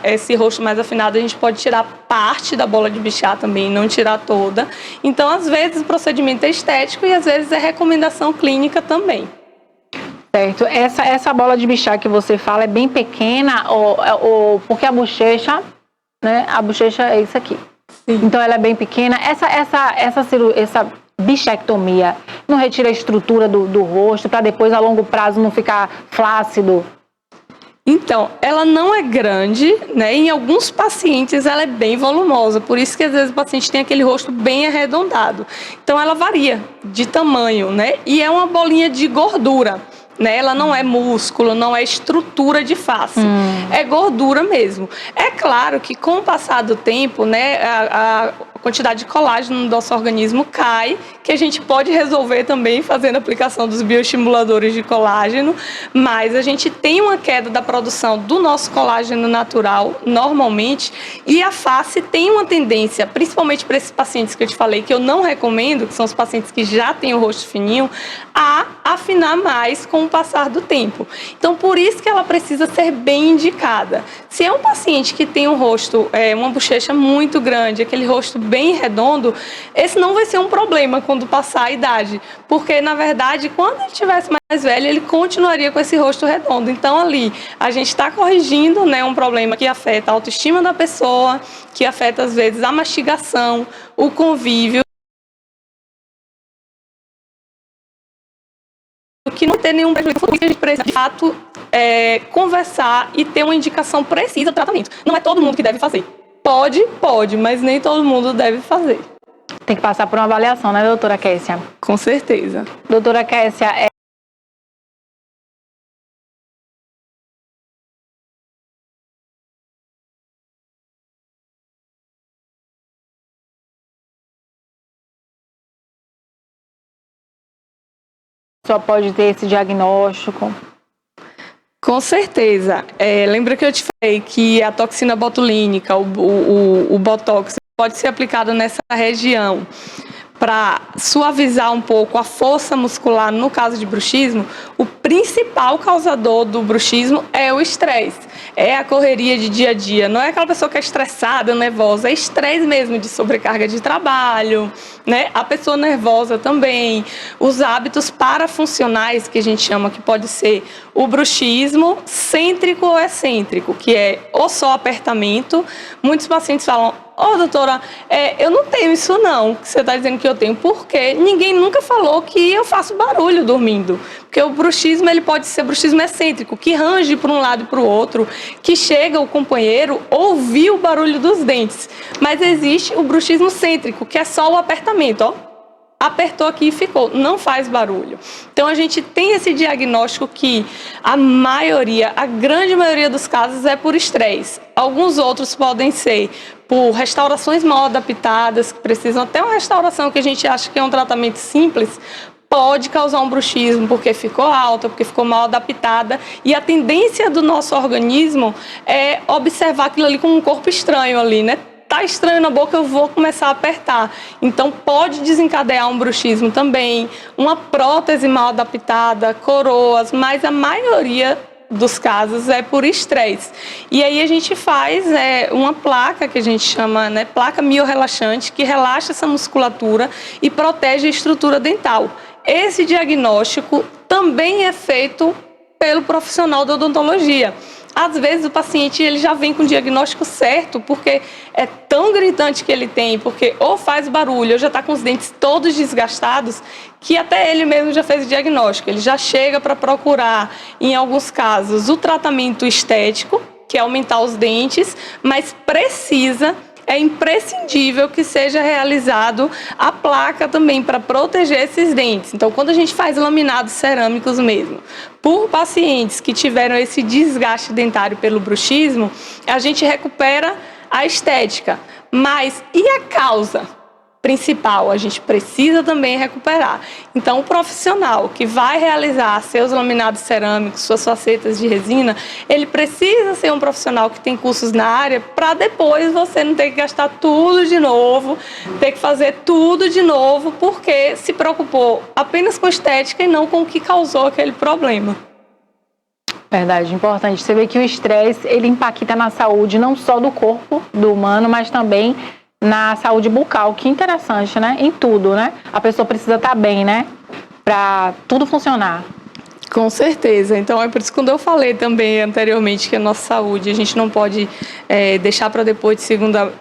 esse rosto mais afinado, a gente pode tirar parte da bola de Bichat também, não tirar toda. Então, às vezes, o procedimento é estético e, às vezes, é recomendação clínica também. Certo. Essa bola de Bichat que você fala é bem pequena ou porque a bochecha, né? A bochecha é isso aqui. Sim. Então ela é bem pequena. Essa bichectomia não retira a estrutura do rosto para depois a longo prazo não ficar flácido? Então, ela não é grande, né? Em alguns pacientes ela é bem volumosa, por isso que às vezes o paciente tem aquele rosto bem arredondado. Então ela varia de tamanho, né? E é uma bolinha de gordura. Né? Ela não é músculo, não é estrutura de face, é gordura mesmo. É claro que com o passar do tempo, né, a quantidade de colágeno no nosso organismo cai, que a gente pode resolver também fazendo a aplicação dos bioestimuladores de colágeno, mas a gente tem uma queda da produção do nosso colágeno natural, normalmente, e a face tem uma tendência, principalmente para esses pacientes que eu te falei, que eu não recomendo, que são os pacientes que já têm o rosto fininho, a afinar mais com o passar do tempo. Então, por isso que ela precisa ser bem indicada. Se é um paciente que tem um rosto, uma bochecha muito grande, aquele rosto bem redondo, esse não vai ser um problema quando passar a idade, porque, na verdade, quando ele tivesse mais velho, ele continuaria com esse rosto redondo. Então, ali, a gente está corrigindo, né, um problema que afeta a autoestima da pessoa, que afeta, às vezes, a mastigação, o convívio, que não tem nenhum prejuízo, porque a gente precisa, de fato, conversar e ter uma indicação precisa do tratamento. Não é todo mundo que deve fazer. Pode, mas nem todo mundo deve fazer. Tem que passar por uma avaliação, né, doutora Kessia? Com certeza. Doutora Kessia, pessoa pode ter esse diagnóstico? Com certeza. Lembra que eu te falei que a toxina botulínica, o Botox, pode ser aplicado nessa região para suavizar um pouco a força muscular no caso de bruxismo. O principal causador do bruxismo é o estresse, é a correria de dia a dia. Não é aquela pessoa que é estressada, nervosa, é estresse mesmo de sobrecarga de trabalho, né? A pessoa nervosa também, os hábitos parafuncionais que a gente chama, que pode ser o bruxismo cêntrico ou excêntrico, que é ou só apertamento. Muitos pacientes falam: doutora, eu não tenho isso não, que você está dizendo que eu tenho, porque ninguém nunca falou que eu faço barulho dormindo. Porque o bruxismo, ele pode ser bruxismo excêntrico, que range para um lado e para o outro, que chega o companheiro ouvir o barulho dos dentes. Mas existe o bruxismo cêntrico, que é só o apertamento, ó. Apertou aqui e ficou, não faz barulho. Então a gente tem esse diagnóstico que a grande maioria dos casos é por estresse. Alguns outros podem ser por restaurações mal adaptadas, que precisam até uma restauração que a gente acha que é um tratamento simples, pode causar um bruxismo porque ficou alta, porque ficou mal adaptada. E a tendência do nosso organismo é observar aquilo ali como um corpo estranho ali, né? Tá estranho na boca, eu vou começar a apertar. Então pode desencadear um bruxismo também, uma prótese mal adaptada, coroas, mas a maioria dos casos é por estresse. E aí a gente faz uma placa que a gente chama, né, placa miorrelaxante, que relaxa essa musculatura e protege a estrutura dental. Esse diagnóstico também é feito pelo profissional da odontologia. Às vezes o paciente ele já vem com o diagnóstico certo, porque é tão gritante que ele tem, porque ou faz barulho, ou já está com os dentes todos desgastados, que até ele mesmo já fez o diagnóstico. Ele já chega para procurar, em alguns casos, o tratamento estético, que é aumentar os dentes, mas é imprescindível que seja realizado a placa também para proteger esses dentes. Então, quando a gente faz laminados cerâmicos mesmo, por pacientes que tiveram esse desgaste dentário pelo bruxismo, a gente recupera a estética. Mas e a causa principal? A gente precisa também recuperar. Então, o profissional que vai realizar seus laminados cerâmicos, suas facetas de resina, ele precisa ser um profissional que tem cursos na área, para depois você não ter que gastar tudo de novo, ter que fazer tudo de novo, porque se preocupou apenas com estética e não com o que causou aquele problema. Verdade, importante. Você vê que o estresse, ele impacta na saúde não só do corpo do humano, mas também na saúde bucal. Que interessante, né? Em tudo, né? A pessoa precisa estar bem, né? Para tudo funcionar. Com certeza. Então, é por isso que quando eu falei também anteriormente que a nossa saúde a gente não pode deixar para depois de segunda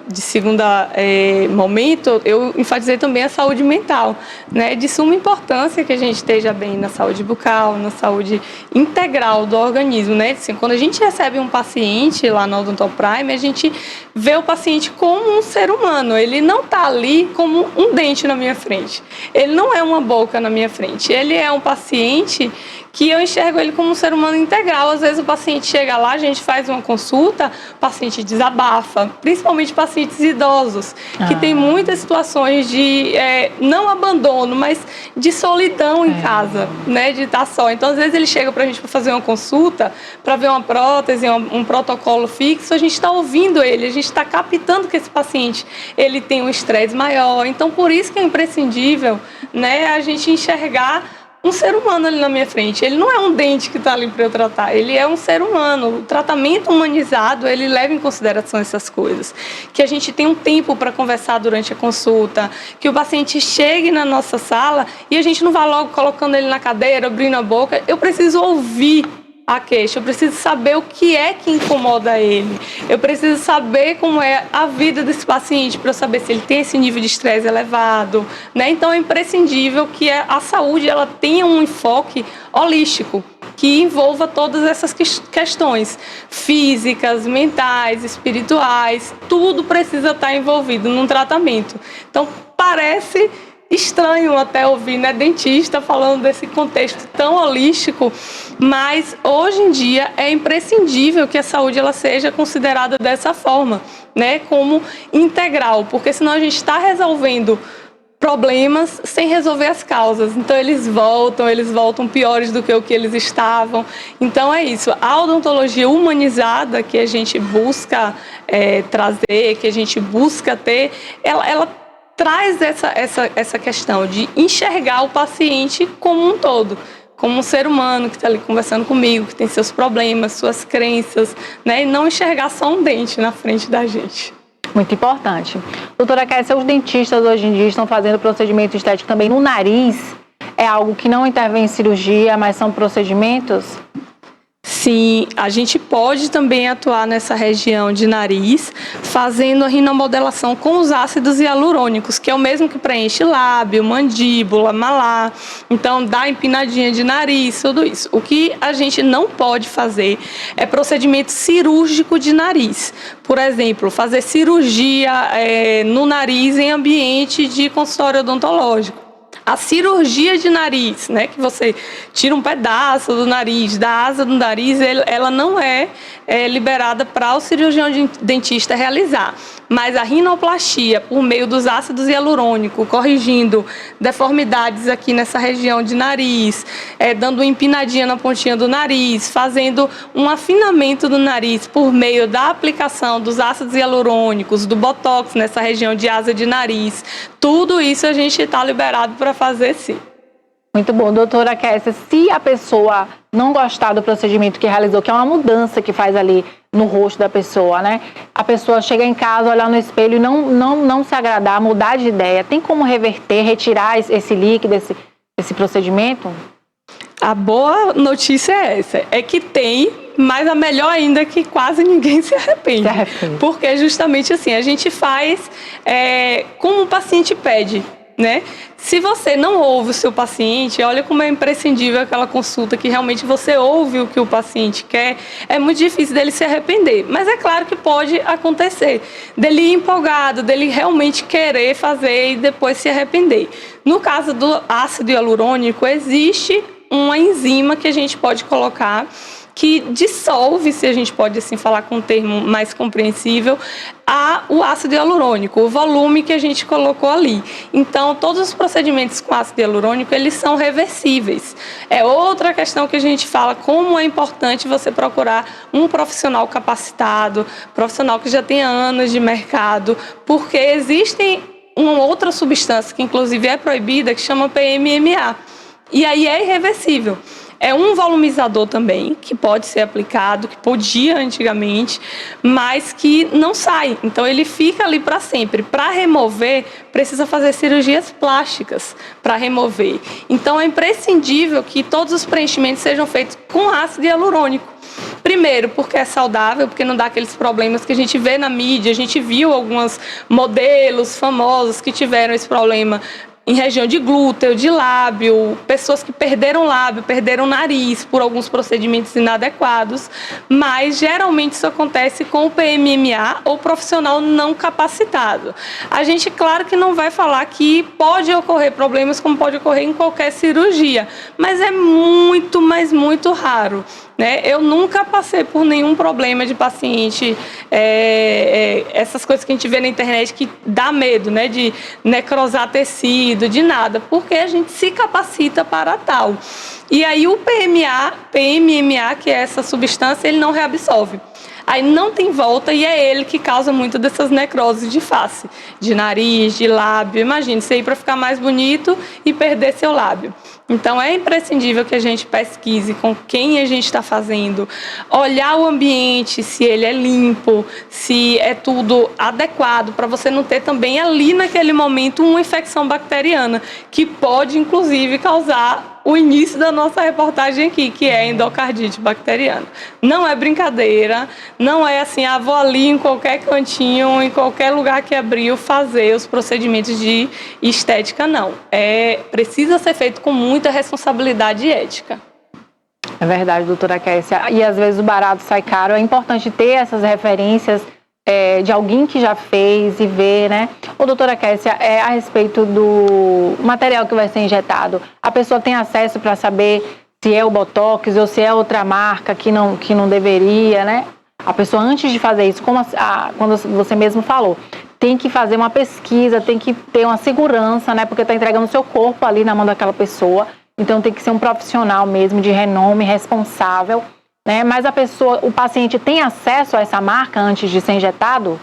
momento, eu enfatizei também a saúde mental, né? De suma importância que a gente esteja bem na saúde bucal, na saúde integral do organismo, né? Assim, quando a gente recebe um paciente lá no Odonto Prime, a gente vê o paciente como um ser humano. Ele não está ali como um dente na minha frente. Ele não é uma boca na minha frente. Ele é um paciente que eu enxergo ele como um ser humano integral. Às vezes o paciente chega lá, a gente faz uma consulta, o paciente desabafa, principalmente pacientes idosos, que tem muitas situações de não abandono, mas de solidão em casa, né, de estar só. Então, às vezes ele chega para a gente para fazer uma consulta, para ver uma prótese, um protocolo fixo, a gente está ouvindo ele, a gente está captando que esse paciente ele tem um estresse maior. Então, por isso que é imprescindível, né, a gente enxergar um ser humano ali na minha frente. Ele não é um dente que está ali para eu tratar, ele é um ser humano. O tratamento humanizado, ele leva em consideração essas coisas. Que a gente tem um tempo para conversar durante a consulta, que o paciente chegue na nossa sala e a gente não vá logo colocando ele na cadeira, abrindo a boca. Eu preciso ouvir a queixa, eu preciso saber o que é que incomoda ele, eu preciso saber como é a vida desse paciente para eu saber se ele tem esse nível de estresse elevado, né? Então é imprescindível que a saúde ela tenha um enfoque holístico, que envolva todas essas questões físicas, mentais, espirituais, tudo precisa estar envolvido num tratamento. Então parece estranho até ouvir, né, dentista falando desse contexto tão holístico, mas hoje em dia é imprescindível que a saúde ela seja considerada dessa forma, né, como integral, porque senão a gente está resolvendo problemas sem resolver as causas. Então eles voltam piores do que o que eles estavam. Então é isso, a odontologia humanizada que a gente busca trazer, que a gente busca ter, ela traz essa questão de enxergar o paciente como um todo, como um ser humano que está ali conversando comigo, que tem seus problemas, suas crenças, né? E não enxergar só um dente na frente da gente. Muito importante. Doutora Kessia, os dentistas hoje em dia estão fazendo procedimento estético também no nariz. É algo que não intervém em cirurgia, mas são procedimentos? Sim, a gente pode também atuar nessa região de nariz, fazendo a rinomodelação com os ácidos hialurônicos, que é o mesmo que preenche lábio, mandíbula, malar. Então, dá empinadinha de nariz, tudo isso. O que a gente não pode fazer é procedimento cirúrgico de nariz. Por exemplo, fazer cirurgia no nariz em ambiente de consultório odontológico. A cirurgia de nariz, né, que você tira um pedaço do nariz, da asa do nariz, ela não é liberada para o cirurgião dentista realizar. Mas a rinoplastia, por meio dos ácidos hialurônicos, corrigindo deformidades aqui nessa região de nariz, dando uma empinadinha na pontinha do nariz, fazendo um afinamento do nariz por meio da aplicação dos ácidos hialurônicos, do botox nessa região de asa de nariz, tudo isso a gente está liberado para fazer, sim. Muito bom. Doutora Kessia, se a pessoa não gostar do procedimento que realizou, que é uma mudança que faz ali no rosto da pessoa, né? A pessoa chega em casa, olhar no espelho e não se agradar, mudar de ideia. Tem como reverter, retirar esse líquido, esse procedimento? A boa notícia é essa, é que tem, mas a melhor ainda é que quase ninguém se arrepende. Porque justamente assim, a gente faz como o paciente pede, né? Se você não ouve o seu paciente, olha como é imprescindível aquela consulta que realmente você ouve o que o paciente quer, é muito difícil dele se arrepender. Mas é claro que pode acontecer, dele ir empolgado, dele realmente querer fazer e depois se arrepender. No caso do ácido hialurônico, existe uma enzima que a gente pode colocar que dissolve, se a gente pode assim falar com um termo mais compreensível, o ácido hialurônico, o volume que a gente colocou ali. Então, todos os procedimentos com ácido hialurônico, eles são reversíveis. É outra questão que a gente fala, como é importante você procurar um profissional capacitado, profissional que já tenha anos de mercado, porque existem uma outra substância que inclusive é proibida, que chama PMMA. E aí é irreversível. É um volumizador também, que pode ser aplicado, que podia antigamente, mas que não sai. Então, ele fica ali para sempre. Para remover, precisa fazer cirurgias plásticas para remover. Então, é imprescindível que todos os preenchimentos sejam feitos com ácido hialurônico. Primeiro, porque é saudável, porque não dá aqueles problemas que a gente vê na mídia. A gente viu alguns modelos famosos que tiveram esse problema em região de glúteo, de lábio, pessoas que perderam lábio, perderam nariz por alguns procedimentos inadequados, mas geralmente isso acontece com o PMMA ou profissional não capacitado. A gente, claro que não vai falar que pode ocorrer problemas como pode ocorrer em qualquer cirurgia, mas é muito, mas muito raro. Eu nunca passei por nenhum problema de paciente, essas coisas que a gente vê na internet que dá medo, né, de necrosar tecido, de nada, porque a gente se capacita para tal. E aí o PMMA, que é essa substância, ele não reabsorve. Aí não tem volta e é ele que causa muito dessas necroses de face, de nariz, de lábio. Imagine, você ir para ficar mais bonito e perder seu lábio. Então, é imprescindível que a gente pesquise com quem a gente está fazendo, olhar o ambiente, se ele é limpo, se é tudo adequado, para você não ter também ali naquele momento uma infecção bacteriana, que pode, inclusive, causar o início da nossa reportagem aqui, que é a endocardite bacteriana. Não é brincadeira, não é assim, vou ali em qualquer cantinho, em qualquer lugar que abriu, fazer os procedimentos de estética, não. Precisa ser feito com muita responsabilidade ética. É verdade, doutora Kessia. E às vezes o barato sai caro. É importante ter essas referências de alguém que já fez e ver, né? Ô, doutora Kessia, a respeito do material que vai ser injetado, a pessoa tem acesso para saber se é o Botox ou se é outra marca que não deveria, né? A pessoa, antes de fazer isso, quando você mesmo falou, tem que fazer uma pesquisa, tem que ter uma segurança, né? Porque está entregando o seu corpo ali na mão daquela pessoa. Então tem que ser um profissional mesmo, de renome, responsável, né? Mas o paciente tem acesso a essa marca antes de ser injetado?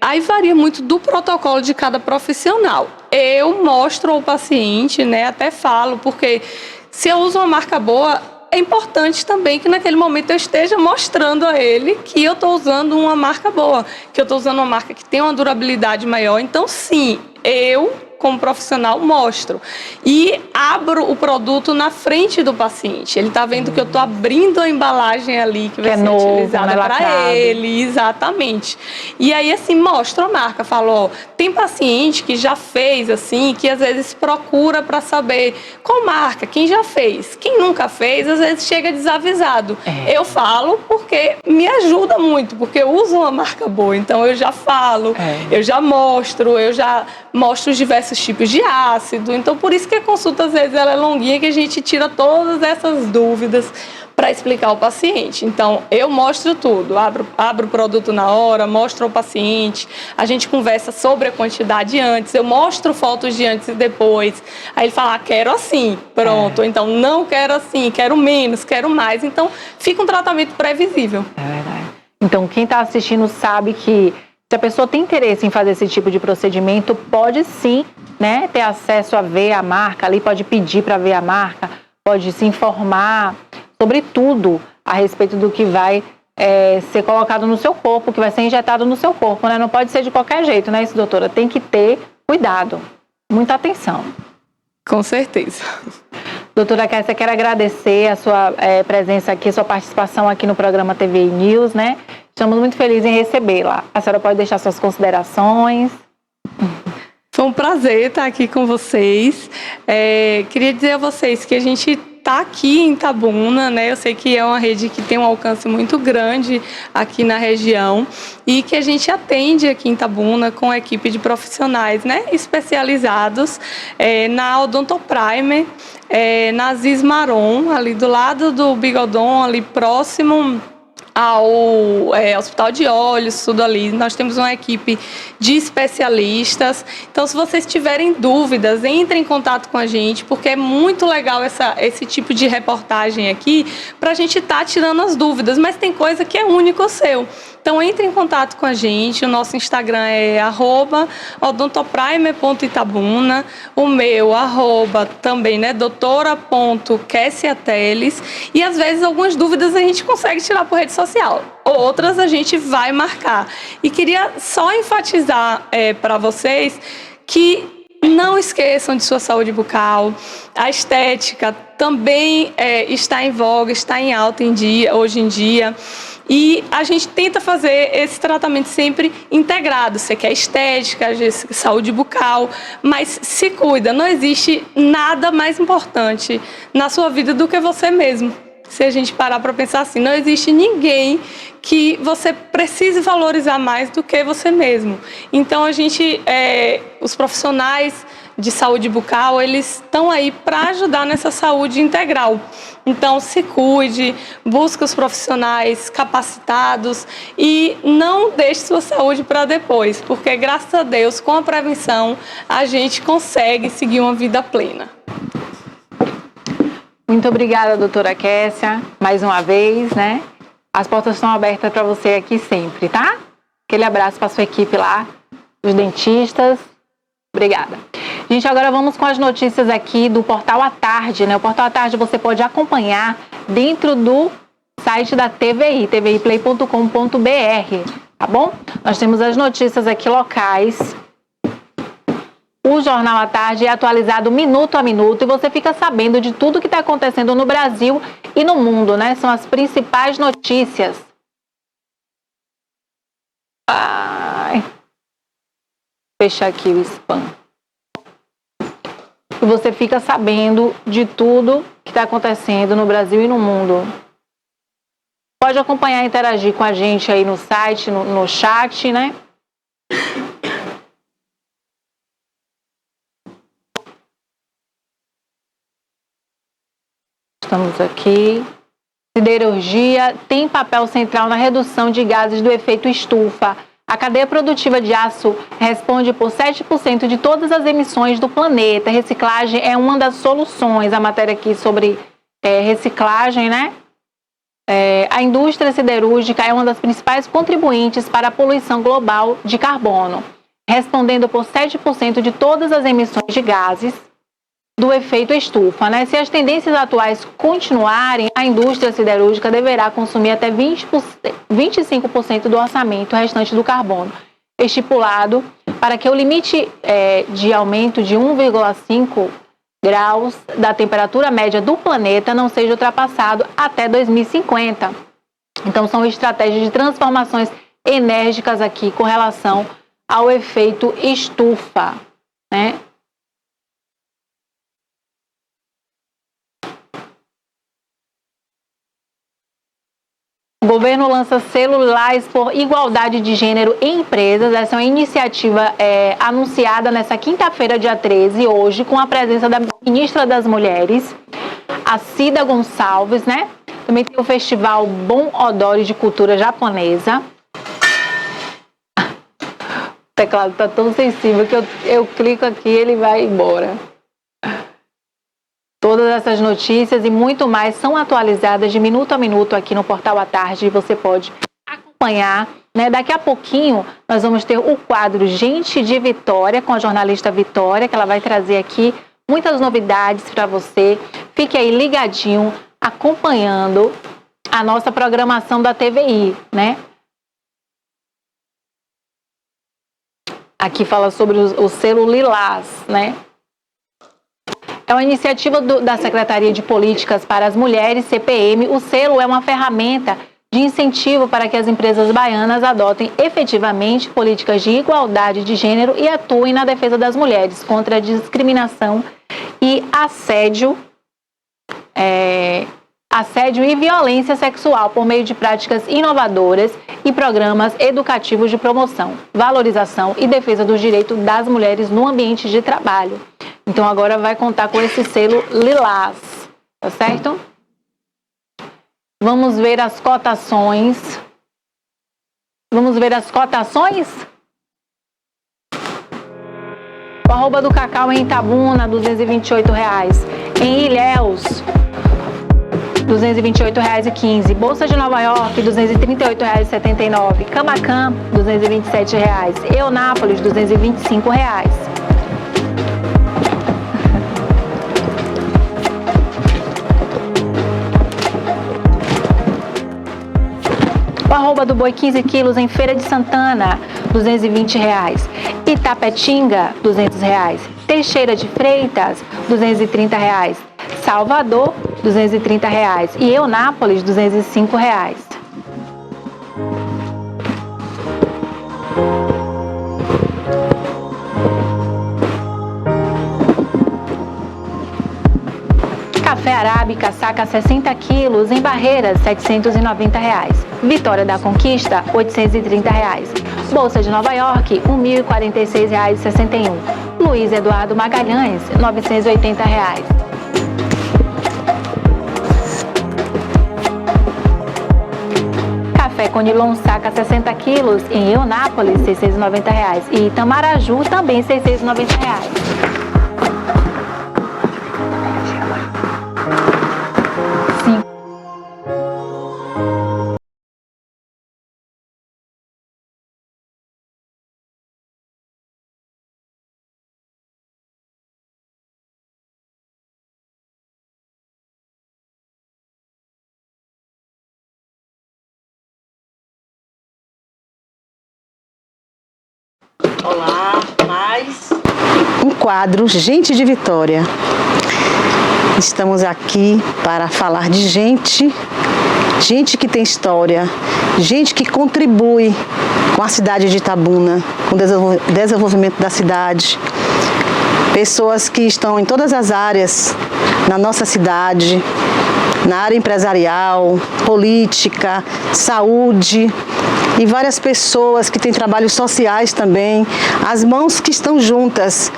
Aí varia muito do protocolo de cada profissional. Eu mostro ao paciente, né? Até falo, porque se eu uso uma marca boa, é importante também que naquele momento eu esteja mostrando a ele que eu estou usando uma marca boa, que eu estou usando uma marca que tem uma durabilidade maior. Então, sim, eu, como profissional, mostro. E abro o produto na frente do paciente. Ele está vendo que eu estou abrindo a embalagem ali que vai ser utilizada para ele. Exatamente. E aí, assim, mostro a marca. Falo, ó, tem paciente que já fez, assim, que às vezes procura para saber qual marca, quem já fez. Quem nunca fez, às vezes chega desavisado. Eu falo porque me ajuda muito, porque eu uso uma marca boa. Então, eu já falo, eu já mostro os diversos tipos de ácido. Então, por isso que a consulta, às vezes, ela é longuinha, que a gente tira todas essas dúvidas para explicar ao paciente. Então, eu mostro tudo, abro o produto na hora, mostro ao paciente, a gente conversa sobre a quantidade antes, eu mostro fotos de antes e depois. Aí ele fala, quero assim, pronto. Ou então, não quero assim, quero menos, quero mais. Então, fica um tratamento previsível. É verdade. Então, quem está assistindo sabe que se a pessoa tem interesse em fazer esse tipo de procedimento, pode sim, né, ter acesso a ver a marca, ali pode pedir para ver a marca, pode se informar sobre tudo a respeito do que vai ser colocado no seu corpo, que vai ser injetado no seu corpo, né? Não pode ser de qualquer jeito, né, isso, doutora? Tem que ter cuidado, muita atenção. Com certeza. Doutora Kessia, quero agradecer a sua presença aqui, sua participação aqui no programa TVI News, né? Estamos muito felizes em recebê-la. A senhora pode deixar suas considerações? Foi um prazer estar aqui com vocês. Queria dizer a vocês que a gente está aqui em Itabuna, né? Eu sei que é uma rede que tem um alcance muito grande aqui na região e que a gente atende aqui em Itabuna com a equipe de profissionais, né, especializados na Odontoprimer, na Aziz Maron, ali do lado do Bigodon, ali próximo ao Hospital de Olhos, tudo ali. Nós temos uma equipe de especialistas. Então, se vocês tiverem dúvidas, entrem em contato com a gente, porque é muito legal esse tipo de reportagem aqui, para a gente estar tirando as dúvidas, mas tem coisa que é único seu. Então, entre em contato com a gente. O nosso Instagram é @odontoprimer.itabuna. O meu, também, né, doutora.kessiateles. E, às vezes, algumas dúvidas a gente consegue tirar por rede social. Outras a gente vai marcar. E queria só enfatizar para vocês que não esqueçam de sua saúde bucal. A estética também está em voga, está em alta hoje em dia. E a gente tenta fazer esse tratamento sempre integrado. Você quer estética, saúde bucal, mas se cuida. Não existe nada mais importante na sua vida do que você mesmo. Se a gente parar para pensar assim, não existe ninguém que você precise valorizar mais do que você mesmo. Então, os profissionais de saúde bucal, eles estão aí para ajudar nessa saúde integral. Então, se cuide, busque os profissionais capacitados e não deixe sua saúde para depois, porque, graças a Deus, com a prevenção, a gente consegue seguir uma vida plena. Muito obrigada, doutora Kessia, mais uma vez, né? As portas estão abertas para você aqui sempre, tá? Aquele abraço para sua equipe lá, os dentistas. Obrigada. Gente, agora vamos com as notícias aqui do Portal à Tarde, né? O Portal à Tarde você pode acompanhar dentro do site da TVI, tviplay.com.br, tá bom? Nós temos as notícias aqui locais. O Jornal à Tarde é atualizado minuto a minuto e você fica sabendo de tudo que está acontecendo no Brasil e no mundo, né? São as principais notícias. Fechar aqui o spam. E você fica sabendo de tudo que está acontecendo no Brasil e no mundo. Pode acompanhar e interagir com a gente aí no site, no chat, né? Estamos aqui. Siderurgia tem papel central na redução de gases do efeito estufa. A A cadeia produtiva de aço responde por 7% de todas as emissões do planeta. Reciclagem é uma das soluções. A matéria aqui sobre reciclagem, né? A indústria siderúrgica é uma das principais contribuintes para a poluição global de carbono, respondendo por 7% de todas as emissões de gases do efeito estufa, né? Se as tendências atuais continuarem, a indústria siderúrgica deverá consumir até 25% do orçamento restante do carbono estipulado para que o limite de aumento de 1,5 graus da temperatura média do planeta não seja ultrapassado até 2050. Então, são estratégias de transformações enérgicas aqui com relação ao efeito estufa, né? O governo lança selo Lilás por igualdade de gênero em empresas. Essa é uma iniciativa anunciada nessa quinta-feira, dia 13, hoje, com a presença da ministra das Mulheres, a Cida Gonçalves, né? Também tem o Festival Bon Odori de Cultura Japonesa. O teclado está tão sensível que eu clico aqui e ele vai embora. Todas essas notícias e muito mais são atualizadas de minuto a minuto aqui no Portal à Tarde e você pode acompanhar, né? Daqui a pouquinho nós vamos ter o quadro Gente de Vitória com a jornalista Vitória, que ela vai trazer aqui muitas novidades para você. Fique aí ligadinho, acompanhando a nossa programação da TVI, né? Aqui fala sobre o selo Lilás, né? É uma iniciativa da Secretaria de Políticas para as Mulheres, CPM. O selo é uma ferramenta de incentivo para que as empresas baianas adotem efetivamente políticas de igualdade de gênero e atuem na defesa das mulheres contra a discriminação e assédio e violência sexual por meio de práticas inovadoras e programas educativos de promoção, valorização e defesa dos direitos das mulheres no ambiente de trabalho. Então, agora vai contar com esse selo Lilás, tá certo? Vamos ver as cotações. Vamos ver as cotações? O arroba do cacau em Itabuna, R$ 228. Em Ilhéus, R$ 228,15. Bolsa de Nova York, R$ 238,79. Camacan, R$ 227. Eunápolis, R$ 225. O arroba do boi 15 quilos em Feira de Santana, R$ 220. Itapetinga, R$ 200. Teixeira de Freitas, R$ 230. Salvador, R$ 230. E Eunápolis, R$ 205. Café Arábica, saca 60 quilos em Barreiras, R$ 790. Vitória da Conquista, R$ 830. Bolsa de Nova York, R$ 1.046,61. Luiz Eduardo Magalhães, R$ 980. Café Conilon, saca 60 quilos em Eunápolis, R$ 690. E Itamaraju, também R$ 690. Olá, mais um quadro Gente de Vitória. Estamos aqui para falar de gente que tem história, gente que contribui com a cidade de Itabuna, com o desenvolvimento da cidade. Pessoas que estão em todas as áreas na nossa cidade, na área empresarial, política, saúde, e várias pessoas que têm trabalhos sociais também, as mãos que estão juntas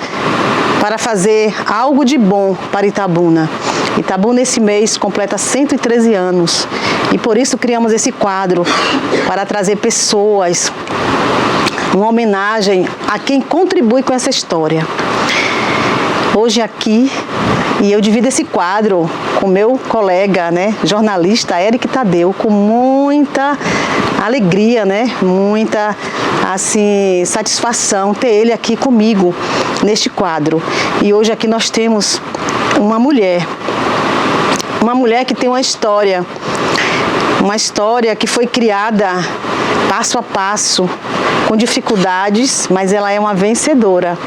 para fazer algo de bom para Itabuna. Itabuna esse mês completa 113 anos e por isso criamos esse quadro para trazer pessoas uma homenagem a quem contribui com essa história. Hoje aqui, e eu divido esse quadro com meu colega, né, jornalista Eric Tadeu, com muita alegria, né, muita assim, satisfação ter ele aqui comigo neste quadro. E hoje aqui nós temos uma mulher que tem uma história que foi criada passo a passo, com dificuldades, mas ela é uma vencedora,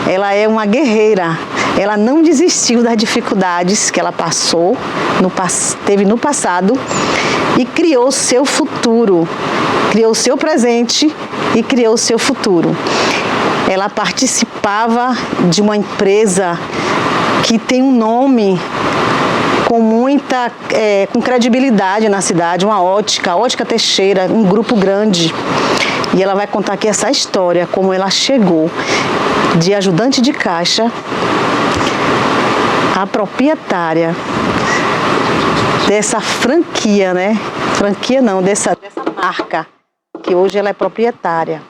ela é uma guerreira, ela não desistiu das dificuldades que ela teve no passado e criou seu futuro, criou seu presente e criou seu futuro. Ela participava de uma empresa que tem um nome com credibilidade na cidade, uma Ótica Teixeira, um grupo grande. E ela vai contar aqui essa história, como ela chegou de ajudante de caixa a proprietária dessa franquia, né? Franquia não, dessa marca, que hoje ela é proprietária.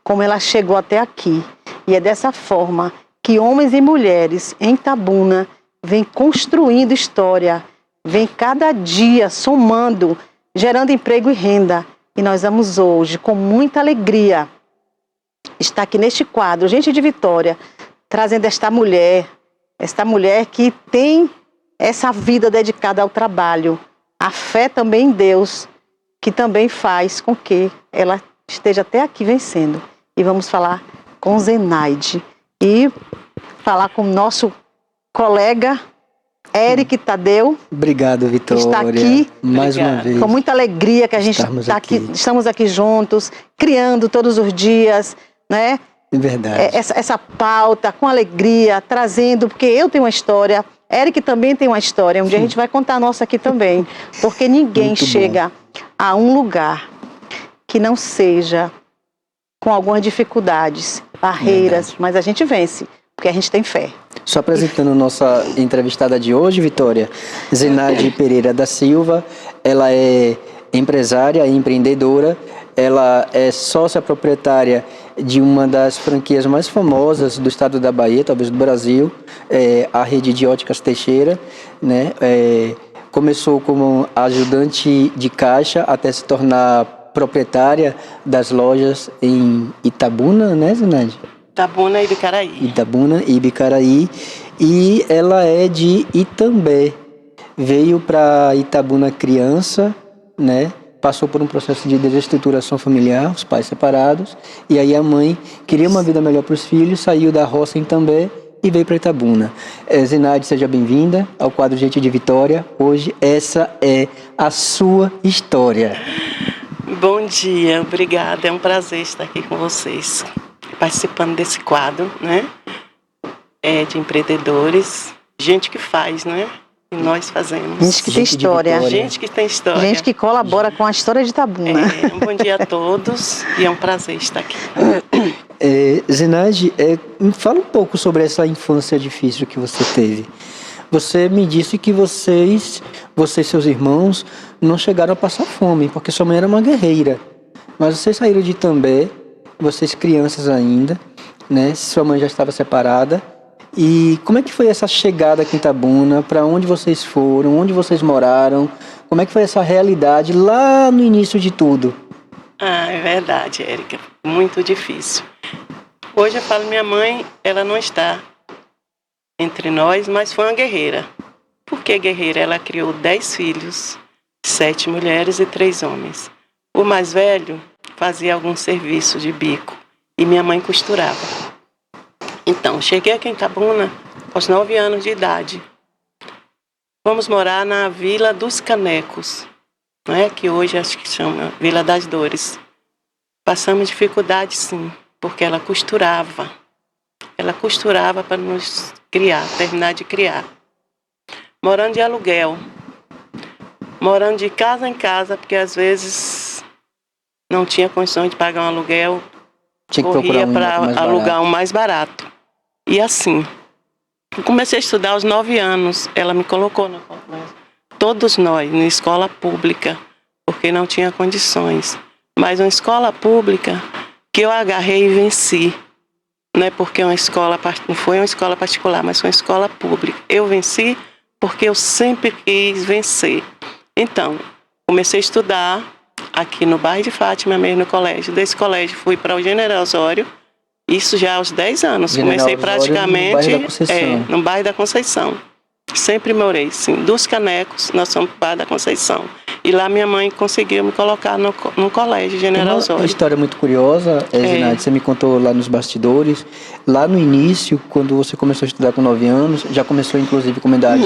Como ela chegou até aqui. E é dessa forma que homens e mulheres em Itabuna vem construindo história, vem cada dia somando, gerando emprego e renda. E nós vamos hoje, com muita alegria, estar aqui neste quadro, Gente de Vitória, trazendo esta mulher que tem essa vida dedicada ao trabalho, a fé também em Deus, que também faz com que ela esteja até aqui vencendo. E vamos falar com Zenaide e falar com o nosso colega Eric Tadeu. Obrigado, Vitória. Está aqui mais uma vez. Com muita alegria que a gente está aqui, estamos aqui juntos, criando todos os dias, né? É verdade. Essa pauta com alegria, trazendo, porque eu tenho uma história, Eric também tem uma história. Um dia a gente vai contar a nossa aqui também, porque ninguém Muito chega bom. a um lugar que não seja com algumas dificuldades, barreiras, Verdade. mas a gente vence, porque a gente tem fé. Só apresentando nossa entrevistada de hoje, Vitória, Zenaide Pereira da Silva. Ela é empresária e empreendedora. Ela é sócia proprietária de uma das franquias mais famosas do estado da Bahia, talvez do Brasil, a rede de Óticas Teixeira, né? Começou como ajudante de caixa até se tornar proprietária das lojas em Itabuna, né, Zenaide? Itabuna e Ibicaraí. Itabuna e Ibicaraí. E ela é de Itambé. Veio para Itabuna criança, né? Passou por um processo de desestruturação familiar, os pais separados. E aí a mãe queria uma vida melhor para os filhos, saiu da roça em Itambé e veio para Itabuna. Zenaide, seja bem-vinda ao quadro Gente de Vitória. Hoje essa é a sua história. Bom dia, obrigada. É um prazer estar aqui com vocês, participando desse quadro, né? De empreendedores, gente que faz, né? E nós fazemos. Gente que tem história. Gente que tem história. Gente que colabora com a história de Itabuna. Um bom dia a todos e é um prazer estar aqui. Zenaide, fala um pouco sobre essa infância difícil que você teve. Você me disse que você e seus irmãos não chegaram a passar fome, porque sua mãe era uma guerreira. Mas vocês saíram de Itambé, vocês crianças ainda, né? Sua mãe já estava separada. E como é que foi essa chegada aqui em Itabuna? Para onde vocês foram? Onde vocês moraram? Como é que foi essa realidade lá no início de tudo? É verdade, Érica. Muito difícil. Hoje eu falo, minha mãe, ela não está entre nós, mas foi uma guerreira. Por que guerreira? Ela criou 10 filhos, 7 mulheres e 3 homens. O mais velho fazia algum serviço de bico e minha mãe costurava. Então, cheguei aqui em Itabuna aos 9 anos de idade. Fomos morar na Vila dos Canecos, né, que hoje acho que chama Vila das Dores. Passamos dificuldade, sim, porque ela costurava. Ela costurava para nos criar, terminar de criar. Morando de aluguel. Morando de casa em casa, porque às vezes não tinha condições de pagar um aluguel. Corria para alugar um mais barato. E assim, eu comecei a estudar aos 9 anos. Ela me colocou, todos nós, na escola pública, porque não tinha condições. Mas uma escola pública que eu agarrei e venci. Não é porque não foi uma escola particular, mas foi uma escola pública. Eu venci porque eu sempre quis vencer. Então, comecei a estudar aqui no bairro de Fátima, mesmo no colégio. Desse colégio fui para o General Osório, isso já aos 10 anos. General Comecei Osório, praticamente no bairro da Conceição. no bairro da Conceição. Sempre morei, sim. Dos Canecos, nós somos do bairro da Conceição. E lá minha mãe conseguiu me colocar no colégio General Osório. Uma história muito curiosa, Zenaide, você me contou lá nos bastidores. Lá no início, quando você começou a estudar com 9 anos, já começou inclusive com uma idade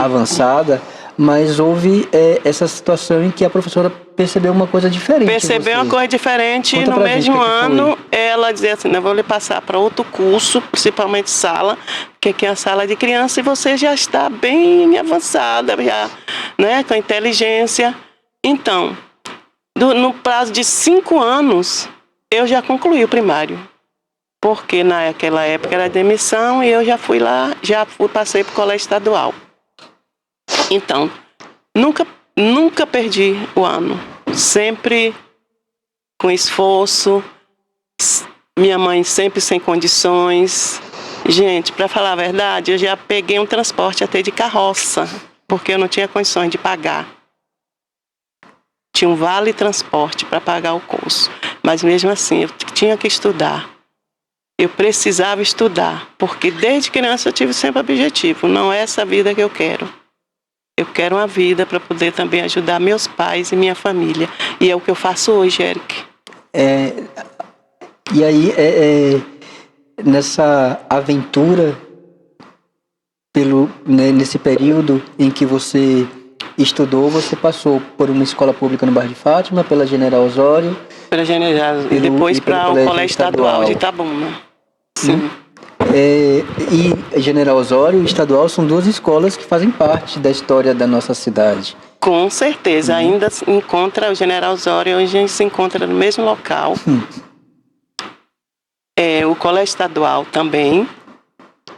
avançada, mas houve essa situação em que a professora percebeu uma coisa diferente. Percebeu uma coisa diferente e no mesmo ano ela dizia assim, eu vou lhe passar para outro curso, principalmente sala, que aqui é a sala de criança e você já está bem avançada, já, né, com inteligência. Então, no prazo de 5 anos, eu já concluí o primário. Porque naquela época era demissão e eu já fui lá, passei para o colégio estadual. Então, nunca perdi o ano. Sempre com esforço. Minha mãe sempre sem condições. Gente, para falar a verdade, eu já peguei um transporte até de carroça, porque eu não tinha condições de pagar. Tinha um vale transporte para pagar o curso. Mas mesmo assim, eu tinha que estudar. Eu precisava estudar, porque desde criança eu tive sempre o objetivo. Não é essa vida que eu quero. Eu quero uma vida para poder também ajudar meus pais e minha família. E é o que eu faço hoje, Eric. E aí, nessa aventura, nesse período em que você estudou, você passou por uma escola pública no bairro de Fátima, pela General Osório. Pela General, e depois para o Colégio Estadual de Itabuna. Sim. E General Osório e Estadual são 2 escolas que fazem parte da história da nossa cidade. Com certeza, ainda se encontra o General Osório, hoje a gente se encontra no mesmo local. O Colégio Estadual também,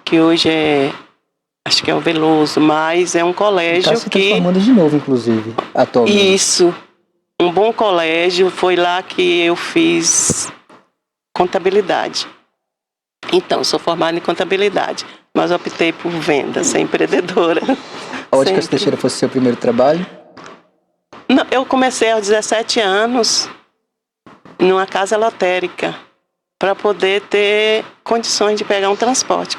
que hoje acho que é o Veloso, mas é um colégio Está se transformando de novo, inclusive, atualmente. Isso, um bom colégio, foi lá que eu fiz contabilidade. Então, sou formada em contabilidade, mas optei por vendas, ser empreendedora. A Óticas Teixeira fosse seu primeiro trabalho? Não, eu comecei aos 17 anos numa casa lotérica para poder ter condições de pegar um transporte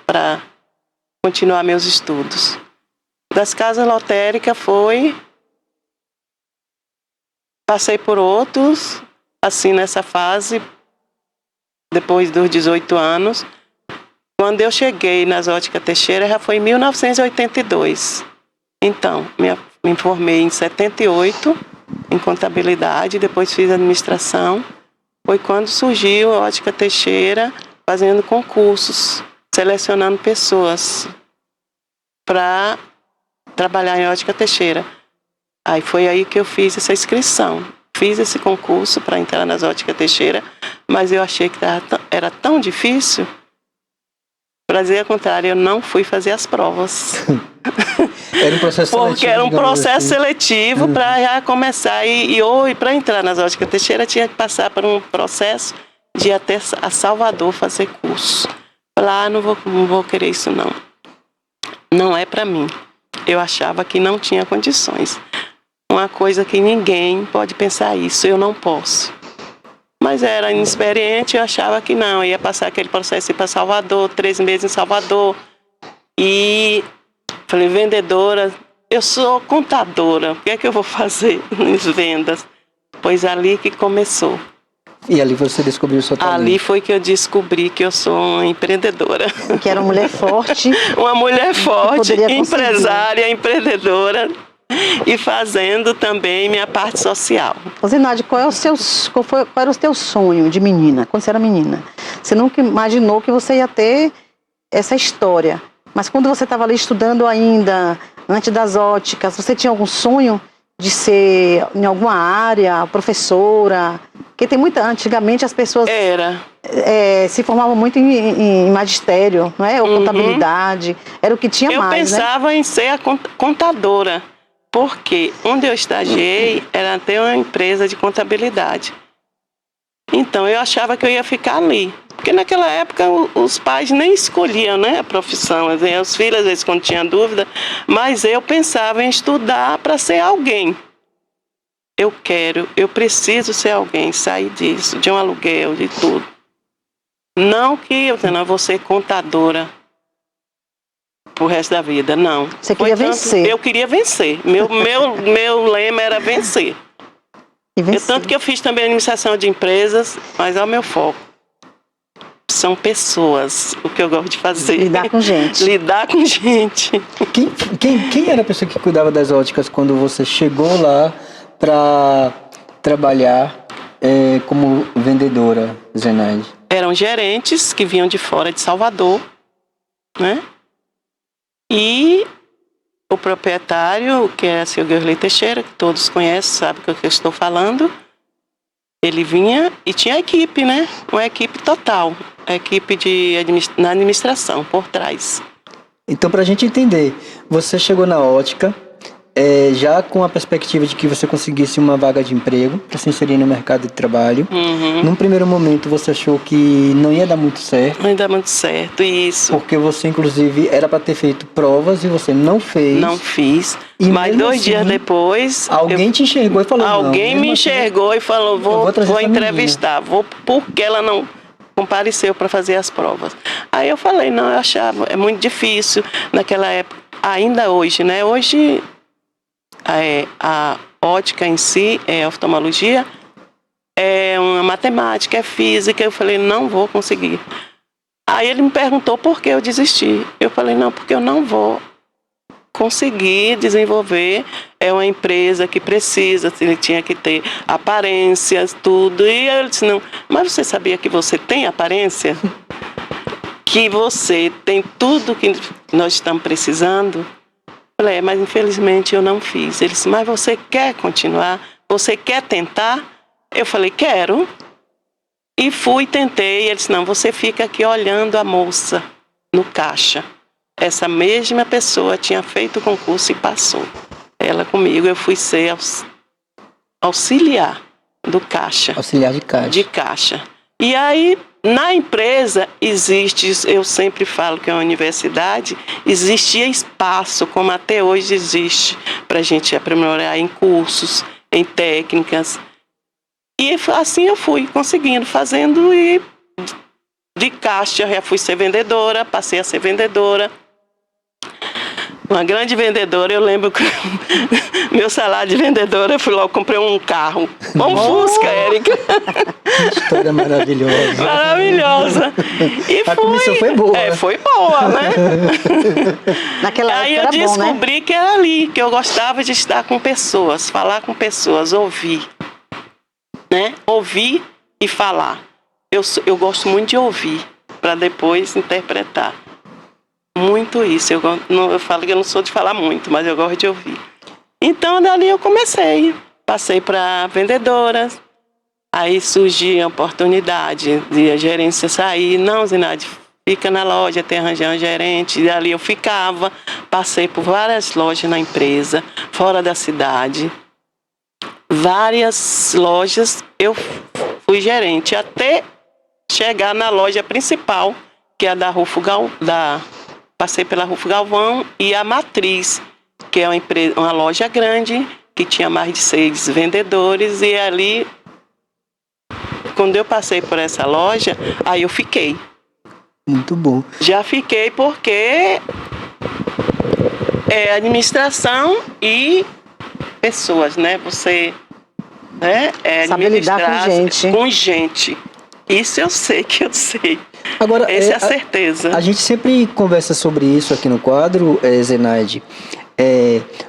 para continuar meus estudos. Das casas lotéricas passei por outros, assim nessa fase, depois dos 18 anos. Quando eu cheguei nas Óticas Teixeira, já foi em 1982. Então, me formei em 78 em contabilidade, depois fiz administração. Foi quando surgiu a Ótica Teixeira, fazendo concursos, selecionando pessoas para trabalhar em Ótica Teixeira. Aí foi aí que eu fiz essa inscrição. Fiz esse concurso para entrar nas Óticas Teixeira, mas eu achei que era tão difícil. Para dizer ao contrário, eu não fui fazer as provas. Era um processo seletivo. Porque era um processo assim. seletivo para já começar. E para entrar nas Óticas Teixeira, tinha que passar por um processo de ir até a Salvador fazer curso. Lá, não vou querer isso, não. Não é para mim. Eu achava que não tinha condições. Uma coisa que ninguém pode pensar isso, eu não posso. Mas era inexperiente, eu achava que não. Eu ia passar aquele processo ir para Salvador, 3 meses em Salvador. E falei, vendedora, eu sou contadora, o que é que eu vou fazer nas vendas? Pois ali que começou. E ali você descobriu o seu talento. Ali foi que eu descobri que eu sou uma empreendedora. Que era uma mulher forte. Uma mulher forte, empresária, empreendedora. E fazendo também minha parte social. Zenaide, qual era o teu sonho de menina, quando você era menina? Você nunca imaginou que você ia ter essa história. Mas quando você estava ali estudando ainda, antes das óticas, você tinha algum sonho de ser em alguma área, professora? Porque tem antigamente as pessoas se formavam muito em magistério, não é? Ou contabilidade, era o que tinha mais, né? Eu pensava em ser a contadora. Porque onde eu estagiei era até uma empresa de contabilidade. Então, eu achava que eu ia ficar ali. Porque naquela época os pais nem escolhiam, né, a profissão. Os filhos, às vezes, quando tinham dúvida, mas eu pensava em estudar para ser alguém. Eu preciso ser alguém, sair disso, de um aluguel, de tudo. Não que eu vou ser contadora pro resto da vida, não. Você queria vencer. Eu queria vencer. Meu lema era vencer. Tanto que eu fiz também administração de empresas, mas é o meu foco. São pessoas, o que eu gosto de fazer. Lidar com gente. Lidar com gente. Quem era a pessoa que cuidava das óticas quando você chegou lá para trabalhar como vendedora, Zenaide? Eram gerentes que vinham de fora de Salvador, né? E o proprietário, que é o seu Gerley Teixeira, que todos conhecem, sabem do que eu estou falando, ele vinha e tinha a equipe, né? Uma equipe total, a equipe na administração, por trás. Então, para a gente entender, você chegou na ótica já com a perspectiva de que você conseguisse uma vaga de emprego para se inserir no mercado de trabalho. Uhum. Num primeiro momento, você achou que não ia dar muito certo. Não ia dar muito certo, isso. Porque você, inclusive, era para ter feito provas e você não fez. Não fiz. E mas 2 assim, dias depois... Alguém te enxergou e falou... Alguém me enxergou e falou, vou entrevistar. Porque ela não compareceu para fazer as provas. Aí eu falei, não, eu achava, é muito difícil naquela época. Ainda hoje, né? Hoje... a ótica em si, a oftalmologia, é uma matemática, é física. Eu falei, não vou conseguir. Aí ele me perguntou por que eu desisti. Eu falei, não, porque eu não vou conseguir desenvolver. É uma empresa que precisa, ele tinha que ter aparências, tudo. E eu disse, não, mas você sabia que você tem aparência? Que você tem tudo que nós estamos precisando? Eu falei, mas infelizmente eu não fiz. Ele disse, mas você quer continuar? Você quer tentar? Eu falei, quero. E fui, tentei. Ele disse, não, você fica aqui olhando a moça no caixa. Essa mesma pessoa tinha feito o concurso e passou. Ela comigo, eu fui ser auxiliar do caixa. Auxiliar de caixa. De caixa. E aí, na empresa, existe, eu sempre falo que é uma universidade, existia espaço, como até hoje existe, para a gente aprimorar em cursos, em técnicas. E assim eu fui conseguindo, fazendo, e de caixa já fui ser vendedora, passei a ser vendedora. Uma grande vendedora, eu lembro que meu salário de vendedora, eu fui logo, comprei um carro. Um Fusca, Érica. Que história maravilhosa. Maravilhosa. E a comissão foi boa. Foi boa, né? Naquela aí época eu era bom, né? descobri que era ali, que eu gostava de estar com pessoas, falar com pessoas, ouvir. Né? Ouvir e falar. Eu gosto muito de ouvir, para depois interpretar. Muito isso. Eu falo que eu não sou de falar muito, mas eu gosto de ouvir. Então, dali eu comecei. Passei para vendedora. Aí surgia a oportunidade de a gerência sair. Não, Zenaide, fica na loja, tem que arranjar um gerente. E ali eu ficava. Passei por várias lojas na empresa, fora da cidade. Várias lojas eu fui gerente, até chegar na loja principal, que é a da Rufo Passei pela Rufo Galvão e a Matriz, que é uma loja grande, que tinha mais de 6 vendedores, e ali, quando eu passei por essa loja, aí eu fiquei. Muito bom. Já fiquei porque é administração e pessoas, né? Você sabe lidar com gente. Com gente. Isso eu sei que eu sei. Agora, essa é a certeza. A gente sempre conversa sobre isso aqui no quadro, Zenaide,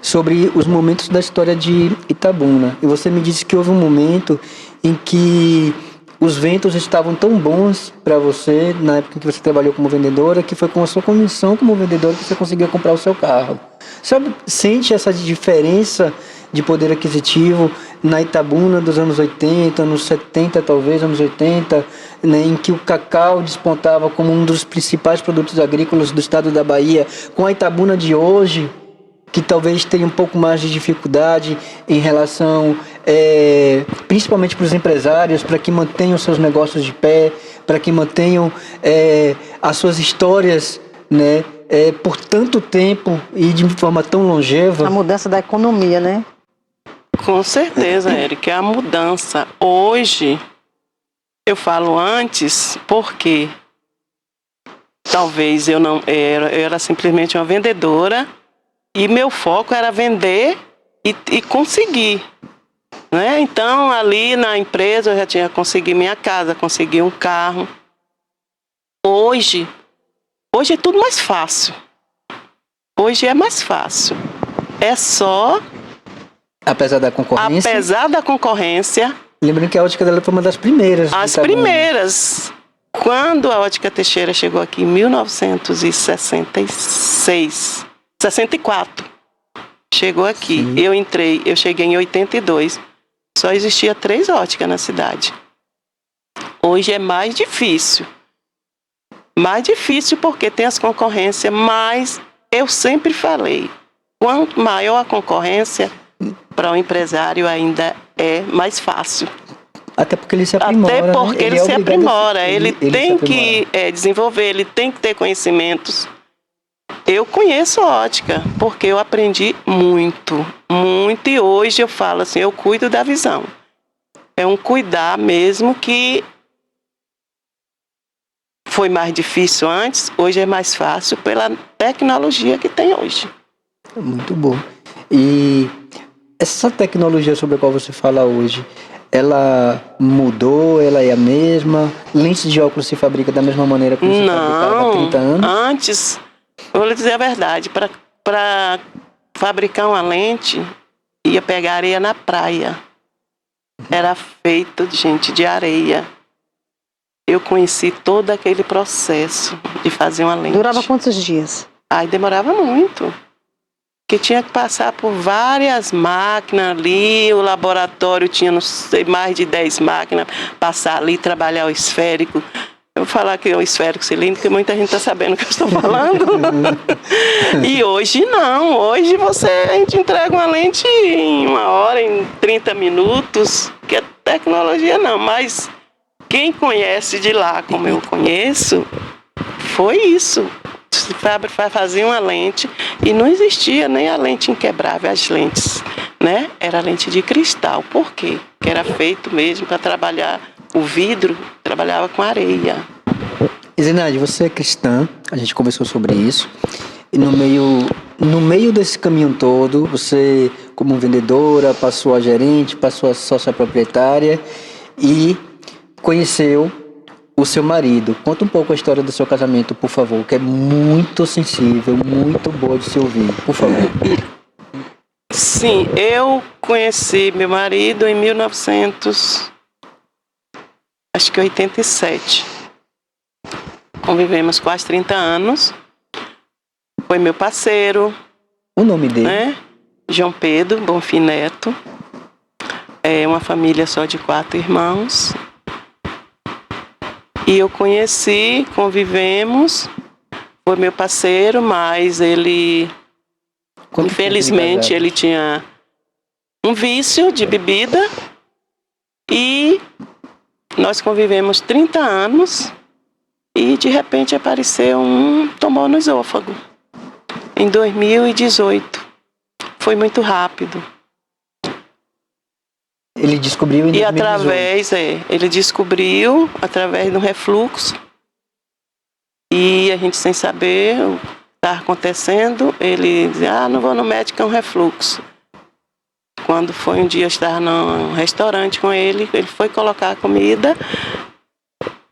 sobre os momentos da história de Itabuna. E você me disse que houve um momento em que os ventos estavam tão bons para você, na época em que você trabalhou como vendedora, que foi com a sua comissão como vendedora que você conseguia comprar o seu carro. Você sente essa diferença de poder aquisitivo na Itabuna dos anos 80, anos 70 talvez, anos 80, né, em que o cacau despontava como um dos principais produtos agrícolas do estado da Bahia, com a Itabuna de hoje, que talvez tenha um pouco mais de dificuldade em relação principalmente para os empresários, para que mantenham seus negócios de pé, para que mantenham as suas histórias, né, por tanto tempo e de forma tão longeva? A mudança da economia, né? Com certeza, Érica, é a mudança. Hoje, eu falo antes porque talvez eu era simplesmente uma vendedora e meu foco era vender e conseguir, né? Então, ali na empresa eu já tinha conseguido minha casa, consegui um carro. Hoje é tudo mais fácil. Hoje é mais fácil. É só... Apesar da concorrência? Apesar da concorrência. Lembrando que a Ótica dela foi uma das primeiras. As primeiras. Quando a Ótica Teixeira chegou aqui em 64, chegou aqui. Sim. Eu cheguei em 82. Só existia 3 óticas na cidade. Hoje é mais difícil. Mais difícil porque tem as concorrências, mas eu sempre falei, quanto maior a concorrência, para o empresário ainda é mais fácil. Até porque ele se aprimora. Até porque né? ele se aprimora. Ele tem se que desenvolver, ele tem que ter conhecimentos. Eu conheço ótica, porque eu aprendi muito, muito. E hoje eu falo assim, eu cuido da visão. É um cuidar mesmo que foi mais difícil antes, hoje é mais fácil pela tecnologia que tem hoje. Muito bom. E essa tecnologia sobre a qual você fala hoje, ela mudou? Ela é a mesma? Lentes de óculos se fabrica da mesma maneira que se fabricava há 30 anos? Antes, vou lhe dizer a verdade, para fabricar uma lente, ia pegar areia na praia. Era feito, gente, de areia. Eu conheci todo aquele processo de fazer uma lente. Durava quantos dias? Aí demorava muito. Que tinha que passar por várias máquinas ali, o laboratório tinha, não sei, mais de 10 máquinas, passar ali, trabalhar o esférico. Eu vou falar que é o esférico cilíndrico, porque muita gente está sabendo o que eu estou falando. E hoje não, hoje a gente entrega uma lente em 1 hora, em 30 minutos, que a tecnologia não, mas quem conhece de lá, como eu conheço, foi isso. Fazia uma lente e não existia nem a lente inquebrável, as lentes, né? Era lente de cristal. Por quê? Que era feito mesmo para trabalhar o vidro, trabalhava com areia. Zenaide, você é cristã, a gente conversou sobre isso. E no meio desse caminho todo, você, como vendedora, passou a gerente, passou a sócia proprietária e conheceu o seu marido. Conta um pouco a história do seu casamento, por favor, que é muito sensível, muito boa de se ouvir, por favor. Sim, eu conheci meu marido em 1987. Convivemos quase 30 anos. Foi meu parceiro. O nome dele? Né? João Pedro Bonfim Neto. É uma família só de 4 irmãos. E eu conheci, convivemos, foi meu parceiro, mas ele, infelizmente, ele tinha um vício de bebida e nós convivemos 30 anos e de repente apareceu um tumor no esôfago, em 2018. Foi muito rápido. Ele descobriu em 2018. Ele descobriu através do refluxo. E a gente sem saber o que estava acontecendo, ele dizia, não vou no médico, é um refluxo. Quando foi um dia, eu estava num restaurante com ele, ele foi colocar a comida,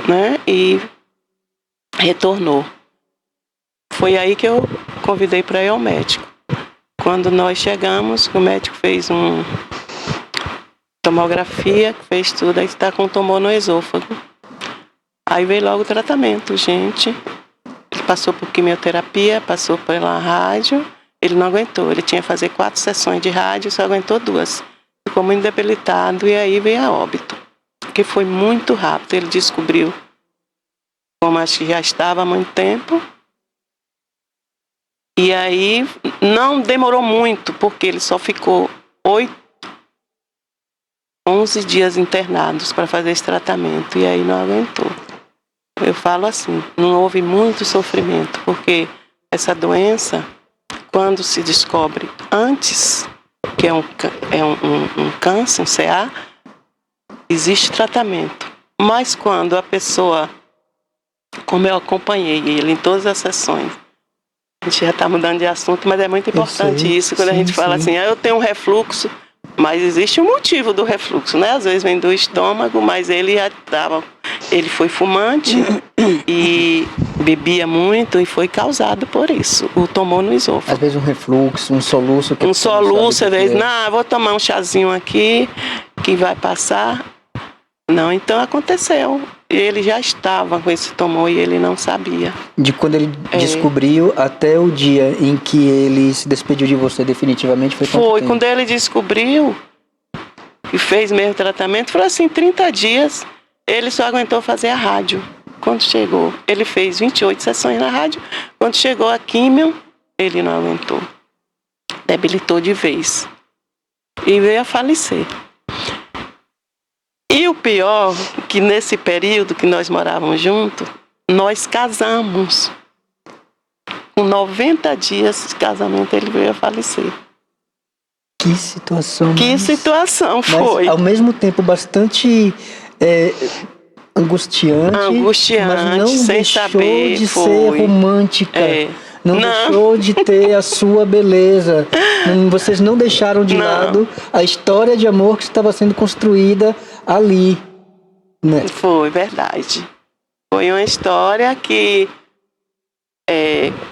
né, e retornou. Foi aí que eu convidei para ir ao médico. Quando nós chegamos, o médico fez uma tomografia, fez tudo, aí está com tumor no esôfago. Aí veio logo o tratamento, gente. Ele passou por quimioterapia, passou pela rádio, ele não aguentou. Ele tinha que fazer 4 sessões de rádio, só aguentou 2. Ficou muito debilitado e aí veio a óbito. Porque foi muito rápido, ele descobriu, como acho que já estava há muito tempo. E aí não demorou muito, porque ele só ficou 11 dias internados para fazer esse tratamento e aí não aguentou. Eu falo assim, não houve muito sofrimento, porque essa doença, quando se descobre antes que é um câncer, um CA, existe tratamento. Mas quando a pessoa, como eu acompanhei ele em todas as sessões, a gente já está mudando de assunto, mas é muito importante isso, quando a gente fala assim, eu tenho um refluxo, mas existe um motivo do refluxo, né? Às vezes vem do estômago, mas ele foi fumante e bebia muito e foi causado por isso, o tumor no esôfago. Às vezes um refluxo, um soluço. Um soluço, às vezes, não, eu vou tomar um chazinho aqui que vai passar. Não, então aconteceu. Ele já estava com esse tumor e ele não sabia. De quando ele descobriu até o dia em que ele se despediu de você definitivamente foi quanto tempo? Quando ele descobriu e fez mesmo tratamento, foi assim, 30 dias. Ele só aguentou fazer a rádio. Quando chegou, ele fez 28 sessões na rádio. Quando chegou a químio, ele não aguentou. Debilitou de vez. E veio a falecer. E o pior, que nesse período que nós morávamos juntos, nós casamos. Com 90 dias de casamento, ele veio a falecer. Que situação. Que situação foi. Mas, ao mesmo tempo, bastante angustiante. Angustiante, mas não sem deixou saber. de ser romântica. Não deixou de ter a sua beleza. Vocês não deixaram de lado a história de amor que estava sendo construída ali. Né? Foi, verdade. Foi uma história que,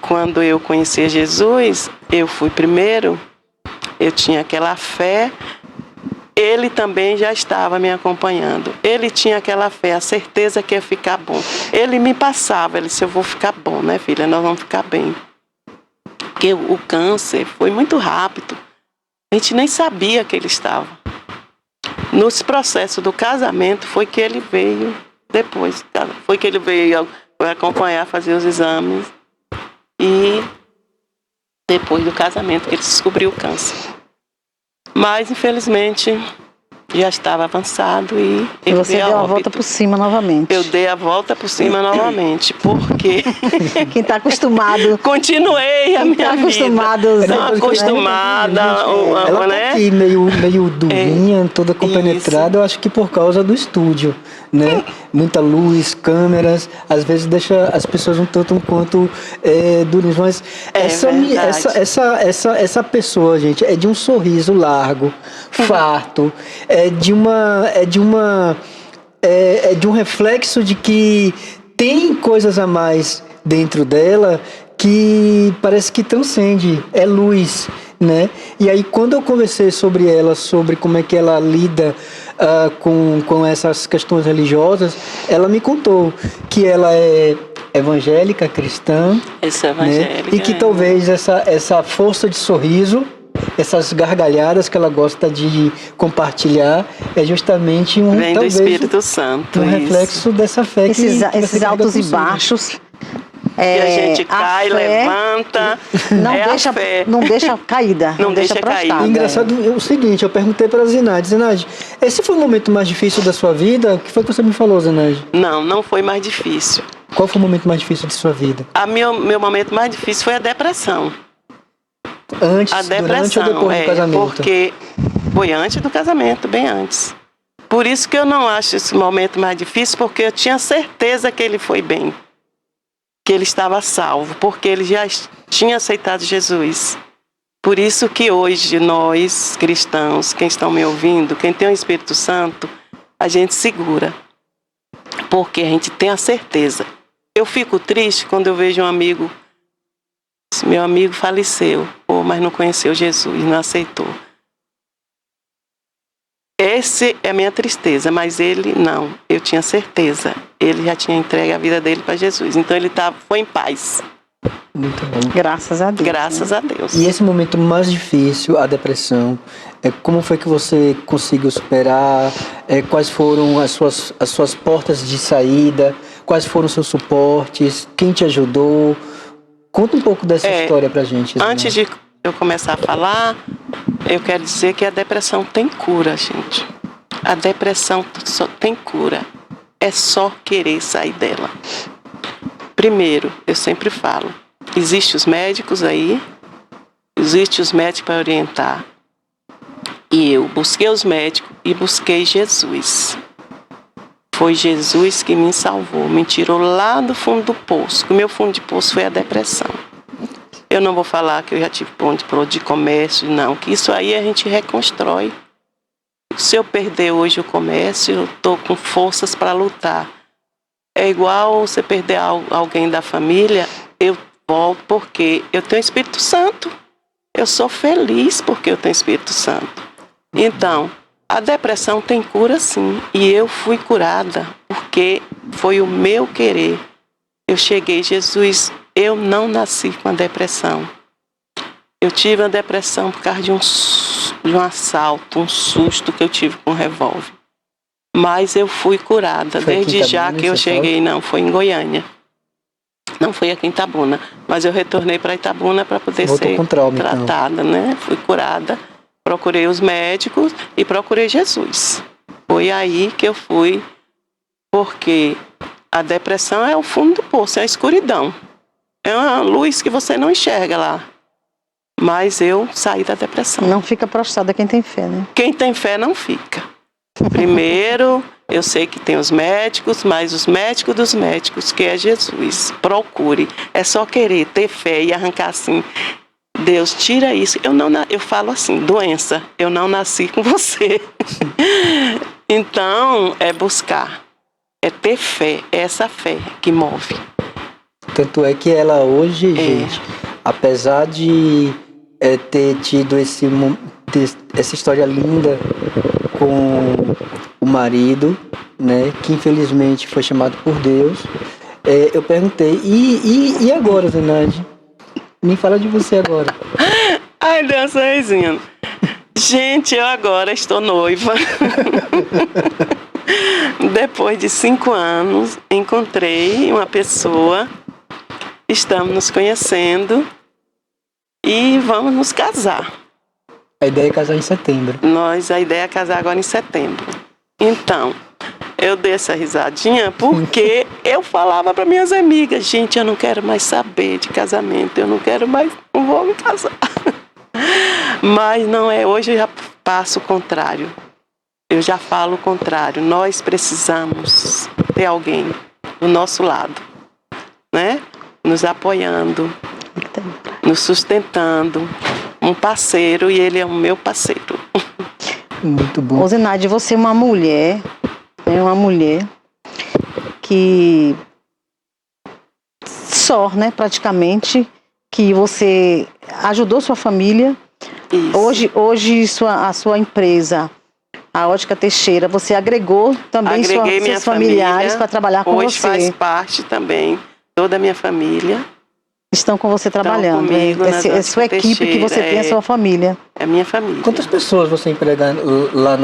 quando eu conheci Jesus, eu fui primeiro, eu tinha aquela fé, ele também já estava me acompanhando. Ele tinha aquela fé, a certeza que ia ficar bom. Ele me passava, ele disse, eu vou ficar bom, né, filha? Nós vamos ficar bem. Porque o câncer foi muito rápido. A gente nem sabia que ele estava. Nos processos do casamento foi que ele veio depois. Foi que ele veio acompanhar, fazer os exames. E depois do casamento que ele descobriu o câncer. Mas, infelizmente, já estava avançado e ele você veio a deu a óbito. volta por cima novamente. Eu dei a volta por cima novamente, porque quem está acostumado. Continuei a minha acostumado, vida. Não acostumada, ela né? tá aqui meio durinha, toda compenetrada, eu acho que por causa do estúdio, né? Muita luz, câmeras, às vezes deixa as pessoas um tanto quanto durinhas, mas essa pessoa, gente, é de um sorriso largo, farto, é de um reflexo de que tem coisas a mais dentro dela que parece que transcende, é luz, né? E aí quando eu conversei sobre ela, sobre como é que ela lida com essas questões religiosas, ela me contou que ela é evangélica, cristã, evangélica, né? E que talvez essa força de sorriso, essas gargalhadas que ela gosta de compartilhar é justamente vem do Espírito Santo, reflexo dessa fé esses altos e baixos. E a gente cai, levanta, não deixa caída. Não deixa cair. Engraçado é o seguinte, eu perguntei para a Zenaide, esse foi o momento mais difícil da sua vida? O que foi que você me falou, Zenaide? Não foi mais difícil. Qual foi o momento mais difícil de sua vida? Meu momento mais difícil foi a depressão. Durante ou depois do casamento? Porque foi antes do casamento, bem antes. Por isso que eu não acho esse momento mais difícil, porque eu tinha certeza que ele foi bem. Que ele estava salvo, porque ele já tinha aceitado Jesus. Por isso que hoje nós, cristãos, quem estão me ouvindo, quem tem o Espírito Santo, a gente segura. Porque a gente tem a certeza. Eu fico triste quando eu vejo um amigo, meu amigo faleceu, mas não conheceu Jesus, não aceitou. Essa é a minha tristeza, mas ele não. Eu tinha certeza. Ele já tinha entregue a vida dele para Jesus. Então ele foi em paz. Muito bom. Graças a Deus. Graças a Deus. E esse momento mais difícil, a depressão, como foi que você conseguiu superar? Quais foram as suas portas de saída? Quais foram os seus suportes? Quem te ajudou? Conta um pouco dessa história pra gente. Antes de eu começar a falar, eu quero dizer que a depressão tem cura, gente. A depressão só tem cura. É só querer sair dela. Primeiro, eu sempre falo, existem os médicos aí, existem os médicos para orientar. E eu busquei os médicos e busquei Jesus. Foi Jesus que me salvou, me tirou lá do fundo do poço. O meu fundo de poço foi a depressão. Eu não vou falar que eu já tive ponto de comércio, não. Que isso aí a gente reconstrói. Se eu perder hoje o comércio, eu estou com forças para lutar. É igual você perder alguém da família, eu volto porque eu tenho Espírito Santo. Eu sou feliz porque eu tenho Espírito Santo. Então, a depressão tem cura sim. E eu fui curada porque foi o meu querer. Eu cheguei, Jesus, eu não nasci com a depressão. Eu tive a depressão por causa de um assalto, um susto que eu tive com um revólver. Mas eu fui curada. Foi Desde já que eu cheguei, não, foi em Goiânia. Não foi aqui em Itabuna. Mas eu retornei para Itabuna para poder ser tratada, né? Fui curada, procurei os médicos e procurei Jesus. Foi aí que eu fui, porque a depressão é o fundo do poço, é a escuridão. É uma luz que você não enxerga lá. Mas eu saí da depressão. Não fica prostrada quem tem fé, né? Quem tem fé não fica. Primeiro, eu sei que tem os médicos, mas os médicos dos médicos, que é Jesus. Procure. É só querer ter fé e arrancar assim. Deus, tira isso. Eu falo assim, doença, eu não nasci com você. Então, é buscar. É ter fé. É essa fé que move. Tanto é que ela hoje, gente, apesar de ter tido essa história linda com o marido, né, que infelizmente foi chamado por Deus, eu perguntei, e agora, Zenaide? Me fala de você agora. Ai, Deus, sorrisinho. Gente, eu agora estou noiva. Depois de 5 anos, encontrei uma pessoa, estamos nos conhecendo e vamos nos casar. A ideia é casar em setembro. A ideia é casar agora em setembro. Então, eu dei essa risadinha porque eu falava para minhas amigas, gente, eu não quero mais saber de casamento, não vou me casar. Mas não é, hoje eu já passo o contrário. Eu já falo o contrário. Nós precisamos ter alguém do nosso lado, né? Nos apoiando, nos sustentando. Um parceiro, e ele é o meu parceiro. Muito bom. Zenaide, você é uma mulher que né, praticamente, que você ajudou sua família. Isso. Hoje a sua empresa, a Ótica Teixeira, você agregou também seus familiares para trabalhar com hoje você. Hoje faz parte também, toda a minha família. Estão com você trabalhando. Comigo, é sua equipe Teixeira, que você tem, a sua família. É a minha família. Quantas pessoas você emprega lá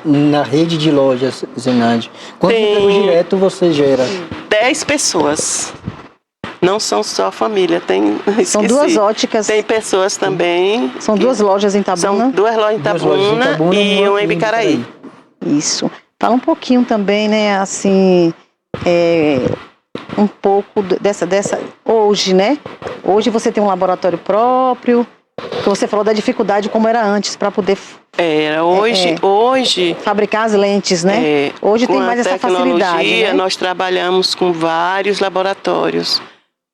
na rede de lojas, Zenaide? Quantos empregos diretos você gera? 10 pessoas. Não são só família, são 2 óticas. Tem pessoas também. São 2 lojas em Itabuna? São 2 lojas em Itabuna e uma em Bicaraí. Isso. Fala um pouquinho também, né, assim, um pouco dessa hoje, né? Hoje você tem um laboratório próprio, que você falou da dificuldade como era antes para poder hoje fabricar as lentes, né? Hoje tem mais essa facilidade, né? Nós trabalhamos com vários laboratórios,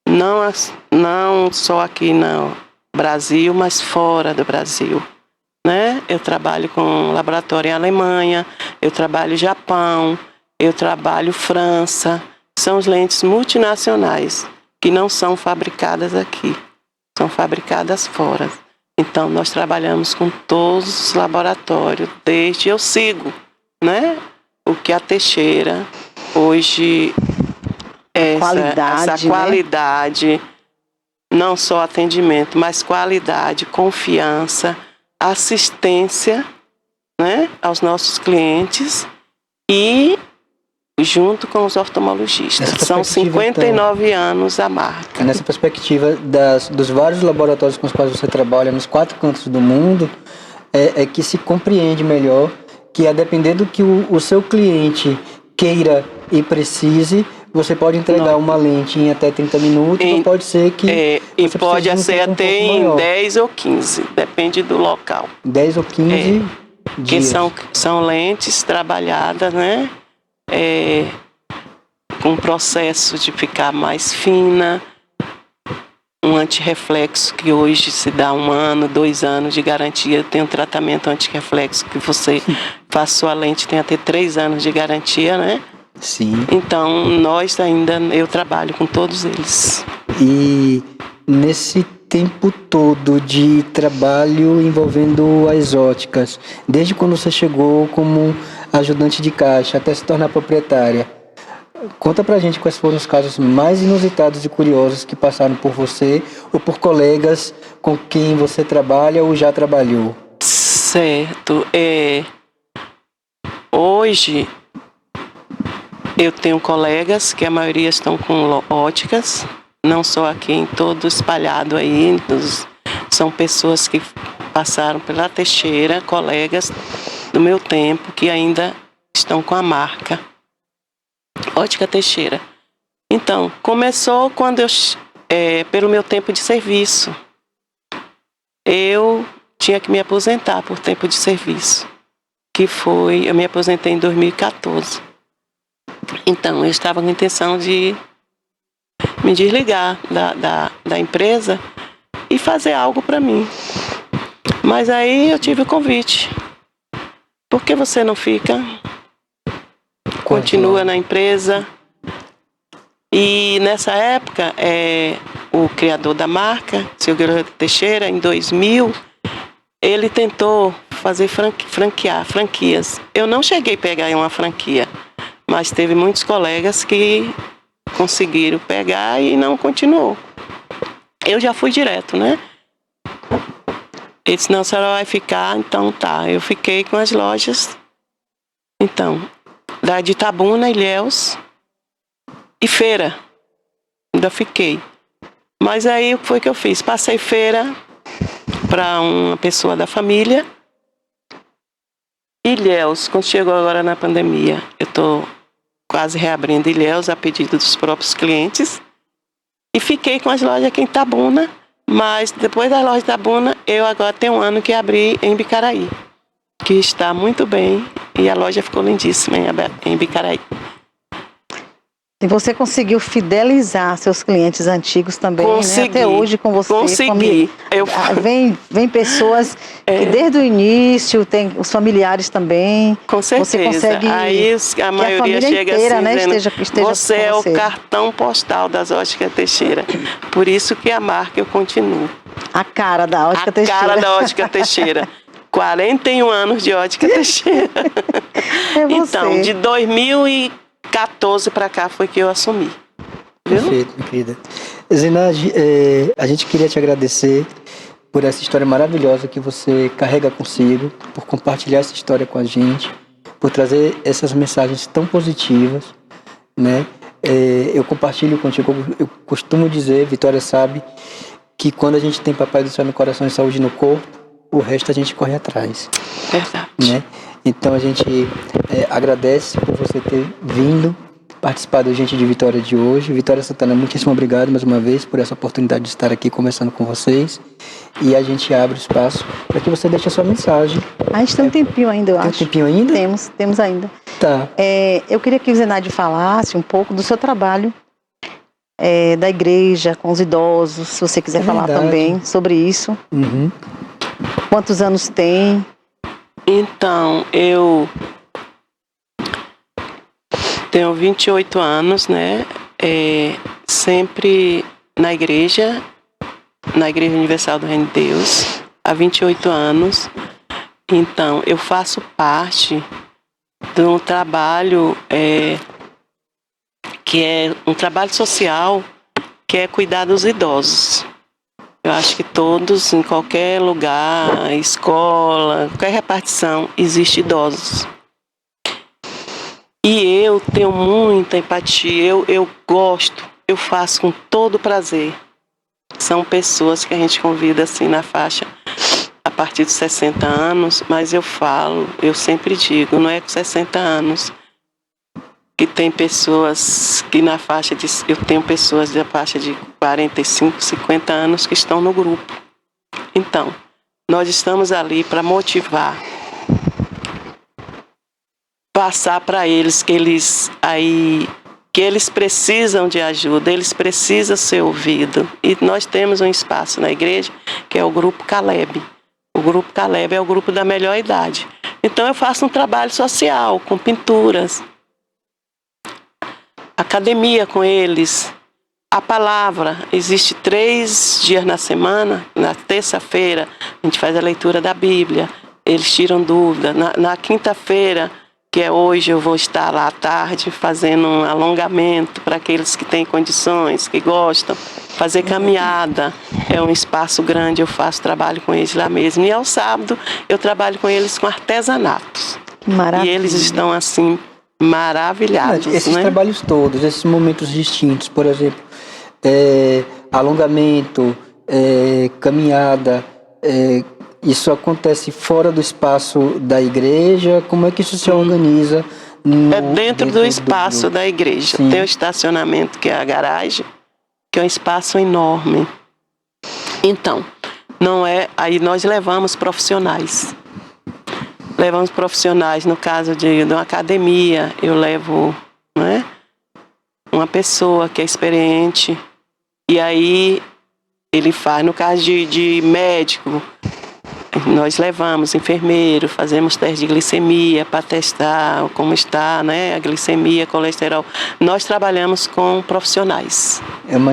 não só aqui no Brasil, mas fora do Brasil, né? Eu trabalho com laboratório em Alemanha, eu trabalho Japão, eu trabalho França. São as lentes multinacionais que não são fabricadas aqui, são fabricadas fora. Então, nós trabalhamos com todos os laboratórios, desde eu sigo, né? O que a Teixeira hoje essa qualidade, não só atendimento, mas qualidade, confiança, assistência, né, aos nossos clientes e junto com os oftalmologistas. São 59 anos a marca. Nessa perspectiva dos vários laboratórios com os quais você trabalha nos 4 cantos do mundo, é que se compreende melhor que a depender do que o seu cliente queira e precise, você pode entregar uma lente em até 30 minutos, ou pode ser que... e você pode precise de um ser tempo um até pouco em maior. 10 ou 15, depende do local. 10 ou 15 Que dias. são lentes trabalhadas, né? Com processo de ficar mais fina, um antirreflexo que hoje se dá 1 ano, 2 anos de garantia. Tem um tratamento antirreflexo que você faz sua lente, tem até 3 anos de garantia, né? Sim. Então, eu trabalho com todos eles. E nesse tempo todo de trabalho envolvendo as óticas, desde quando você chegou como ajudante de caixa até se tornar proprietária, conta pra gente quais foram os casos mais inusitados e curiosos que passaram por você ou por colegas com quem você trabalha ou já trabalhou. Certo. Hoje, eu tenho colegas que a maioria estão com óticas, não só aqui, em todo espalhado aí. São pessoas que passaram pela Teixeira, colegas do meu tempo, que ainda estão com a marca Ótica Teixeira. Então, começou quando pelo meu tempo de serviço. Eu tinha que me aposentar por tempo de serviço, eu me aposentei em 2014. Então, eu estava com a intenção de me desligar da empresa e fazer algo para mim. Mas aí eu tive o convite. Por que você não fica? Continua na empresa. E nessa época, o criador da marca, seu Guilherme Teixeira, em 2000, ele tentou fazer franquias. Eu não cheguei a pegar uma franquia, mas teve muitos colegas que conseguiram pegar e não continuou. Eu já fui direto, né? Ele disse, não, a senhora vai ficar, então tá. Eu fiquei com as lojas, então, de Itabuna, Ilhéus e Feira. Ainda fiquei. Mas aí, o que foi que eu fiz? Passei Feira para uma pessoa da família. Ilhéus, quando chegou agora na pandemia, eu estou quase reabrindo Ilhéus a pedido dos próprios clientes. E fiquei com as lojas aqui em Itabuna. Mas depois das lojas de Itabuna, eu agora tenho 1 ano que abri em Bicaraí, que está muito bem, e a loja ficou lindíssima em Bicaraí. E você conseguiu fidelizar seus clientes antigos também, Consegui, né? Até hoje com você. Consegui. Vem pessoas que desde o início, tem os familiares também. Com certeza. Você consegue aí a maioria chega inteira, assim, né, dizendo, esteja você é com o cartão postal das Óticas Teixeira. Por isso que a marca eu continuo. A cara da Ótica Teixeira. A cara da Ótica Teixeira. 41 anos de Ótica Teixeira. É você. Então, de 2014 para cá foi que eu assumi. Viu? Perfeito, minha querida. Zina, a gente queria te agradecer por essa história maravilhosa que você carrega consigo, por compartilhar essa história com a gente, por trazer essas mensagens tão positivas, né? Eu compartilho contigo, eu costumo dizer, Vitória sabe, que quando a gente tem Papai do Céu no coração e saúde no corpo, o resto a gente corre atrás. Verdade. Né? Então a gente agradece por você ter vindo participar do Gente de Vitória de hoje. Vitória Santana, muitíssimo obrigado mais uma vez por essa oportunidade de estar aqui conversando com vocês. E a gente abre o espaço para que você deixe a sua mensagem. A gente tem um tempinho ainda, eu acho. Tem um tempinho ainda? Temos ainda. Tá. Eu queria que o Zenaide falasse um pouco do seu trabalho da igreja com os idosos, se você quiser falar verdade. também sobre isso. Uhum. Quantos anos tem? Então, eu tenho 28 anos, né? Sempre na Igreja Universal do Reino de Deus, há 28 anos. Então, eu faço parte de um trabalho que é um trabalho social, que é cuidar dos idosos. Eu acho que todos, em qualquer lugar, escola, qualquer repartição, existe idosos. E eu tenho muita empatia, eu gosto, eu faço com todo prazer. São pessoas que a gente convida assim na faixa a partir de 60 anos, mas eu sempre digo, não é com 60 anos, que tem pessoas que eu tenho pessoas da faixa de 45, 50 anos que estão no grupo. Então, nós estamos ali para motivar, passar para eles que eles precisam de ajuda, eles precisam ser ouvidos. E nós temos um espaço na igreja que é o Grupo Caleb. O Grupo Caleb é o grupo da melhor idade. Então eu faço um trabalho social com pinturas, academia com eles, a palavra. Existe 3 dias na semana. Na terça-feira a gente faz a leitura da Bíblia, eles tiram dúvida. Na quinta-feira, que é hoje, eu vou estar lá à tarde fazendo um alongamento para aqueles que têm condições, que gostam, fazer caminhada. É um espaço grande, eu faço trabalho com eles lá mesmo. E ao sábado eu trabalho com eles com artesanatos. Maravilha. E eles estão assim maravilhados. Esses trabalhos todos, esses momentos distintos, por exemplo, alongamento, caminhada, isso acontece fora do espaço da igreja? Como é que isso se organiza? Dentro do espaço da igreja. Sim. Tem o estacionamento, que é a garagem, que é um espaço enorme. Então, aí nós levamos profissionais. Levamos profissionais, no caso de uma academia, eu levo, né, uma pessoa que é experiente, e aí ele faz, no caso de médico, nós levamos enfermeiro, fazemos teste de glicemia para testar como está, né, a glicemia, colesterol. Nós trabalhamos com profissionais.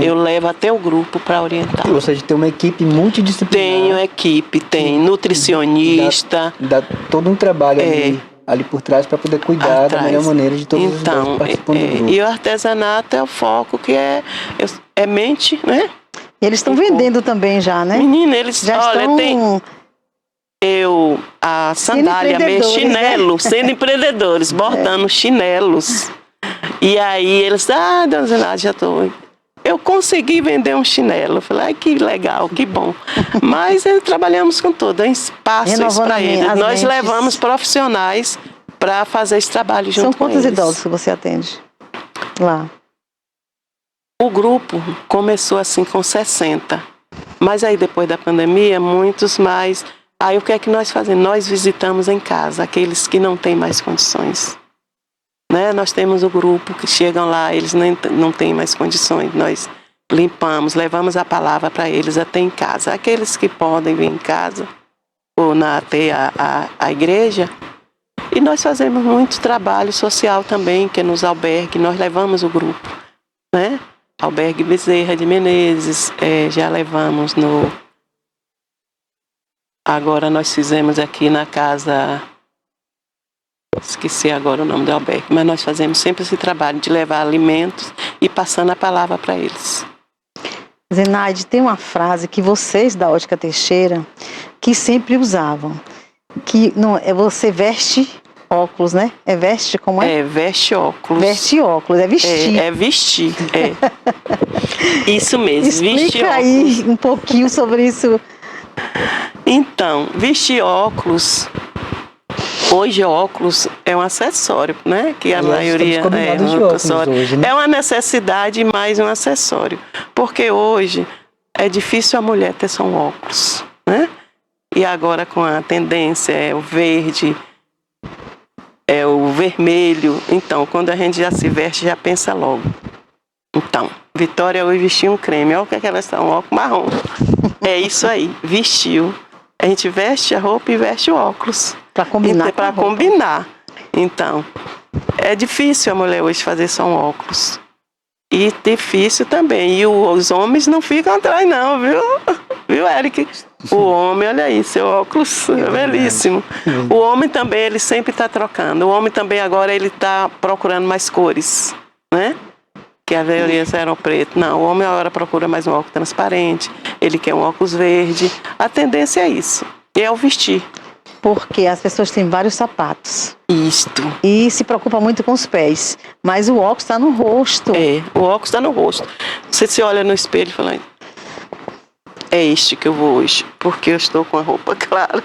Eu levo até o grupo para orientar. Ou seja, tem uma equipe multidisciplinar. Tenho equipe, tem nutricionista. Dá todo um trabalho ali por trás para poder cuidar da melhor maneira de todos os participantes do grupo. E o artesanato é o foco, que é mente, né? E eles estão vendendo também já, né? Menina, eles já estão... a sandália, meu chinelo, né? sendo empreendedores, bordando chinelos. E aí eles, dona Zenaide, eu consegui vender um chinelo. Eu falei, que legal, que bom. Mas trabalhamos com tudo, espaços para eles. Nós levamos profissionais para fazer esse trabalho junto com eles. São quantos idosos que você atende lá? O grupo começou assim com 60. Mas aí depois da pandemia, muitos mais... Aí o que é que nós fazemos? Nós visitamos em casa aqueles que não têm mais condições. Né? Nós temos o grupo que chegam lá, eles não têm mais condições. Nós limpamos, levamos a palavra para eles até em casa. Aqueles que podem vir em casa ou até a igreja. E nós fazemos muito trabalho social também, que é nos albergues. Nós levamos o grupo. Né? Albergue Bezerra de Menezes, já levamos no... Agora nós fizemos aqui na casa, esqueci agora o nome do albergue, mas nós fazemos sempre esse trabalho de levar alimentos e passando a palavra para eles. Zenaide, tem uma frase que vocês da Ótica Teixeira que sempre usavam, que não é você veste óculos, né? É veste como é? Veste óculos. Veste óculos, é vestir. É vestir, Isso mesmo, Explica vestir aí óculos. um pouquinho sobre isso. Então, vestir óculos, hoje óculos é um acessório, né? Que a maioria é um acessório. Hoje, né? É uma necessidade mais um acessório. Porque hoje é difícil a mulher ter só um óculos, né? E agora com a tendência o verde, o vermelho. Então, quando a gente já se veste, já pensa logo. Então, Vitória hoje vestiu um creme. Olha o que é que ela está, um óculos marrom. É isso aí, vestiu. A gente veste a roupa e veste o óculos. Para combinar. Para combinar. Então, é difícil a mulher hoje fazer só um óculos. E difícil também. E os homens não ficam atrás não, viu? Viu, Eric? O homem, olha aí, seu óculos é belíssimo. O homem também, ele sempre está trocando. O homem também agora, ele está procurando mais cores, né? Que a maioria eram preto. Não, o homem agora procura mais um óculos transparente, ele quer um óculos verde. A tendência é isso, é o vestir. Porque as pessoas têm vários sapatos. Isto. E se preocupa muito com os pés. Mas o óculos está no rosto. O óculos está no rosto. Você se olha no espelho e fala, é este que eu vou hoje, porque eu estou com a roupa clara.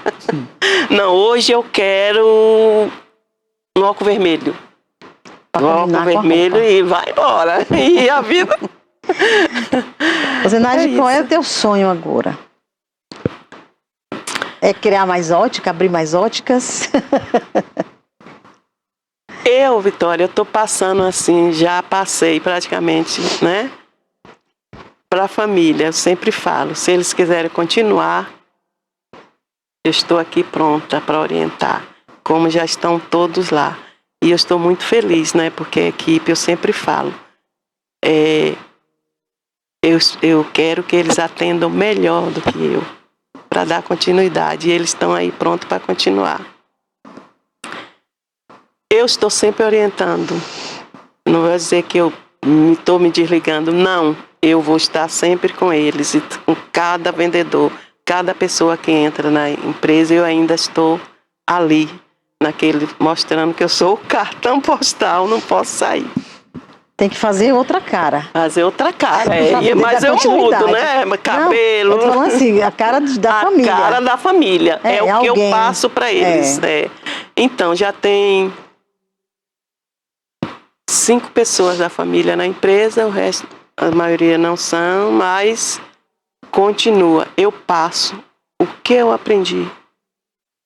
Não, hoje eu quero um óculos vermelho. Um óculos vermelho e vai embora. E a vida... Zenaide, qual é o teu sonho agora? É criar mais ótica, abrir mais óticas? Vitória, eu estou passando assim, já passei praticamente, né? Para a família, eu sempre falo, se eles quiserem continuar, eu estou aqui pronta para orientar, como já estão todos lá. E eu estou muito feliz, né? Porque a equipe, eu sempre falo, eu quero que eles atendam melhor do que eu, para dar continuidade. E eles estão aí prontos para continuar. Eu estou sempre orientando. Não vou dizer que eu estou me desligando. Não, eu vou estar sempre com eles. E com cada vendedor, cada pessoa que entra na empresa, eu ainda estou ali, mostrando que eu sou o cartão postal, não posso sair. Tem que fazer outra cara. Fazer outra cara, mas eu mudo, né? Cabelo. Não, eu tô falando assim, a cara da família. A cara da família. É o que eu passo para eles. Então, já tem 5 pessoas da família na empresa, o resto, a maioria não são, mas continua. Eu passo o que eu aprendi.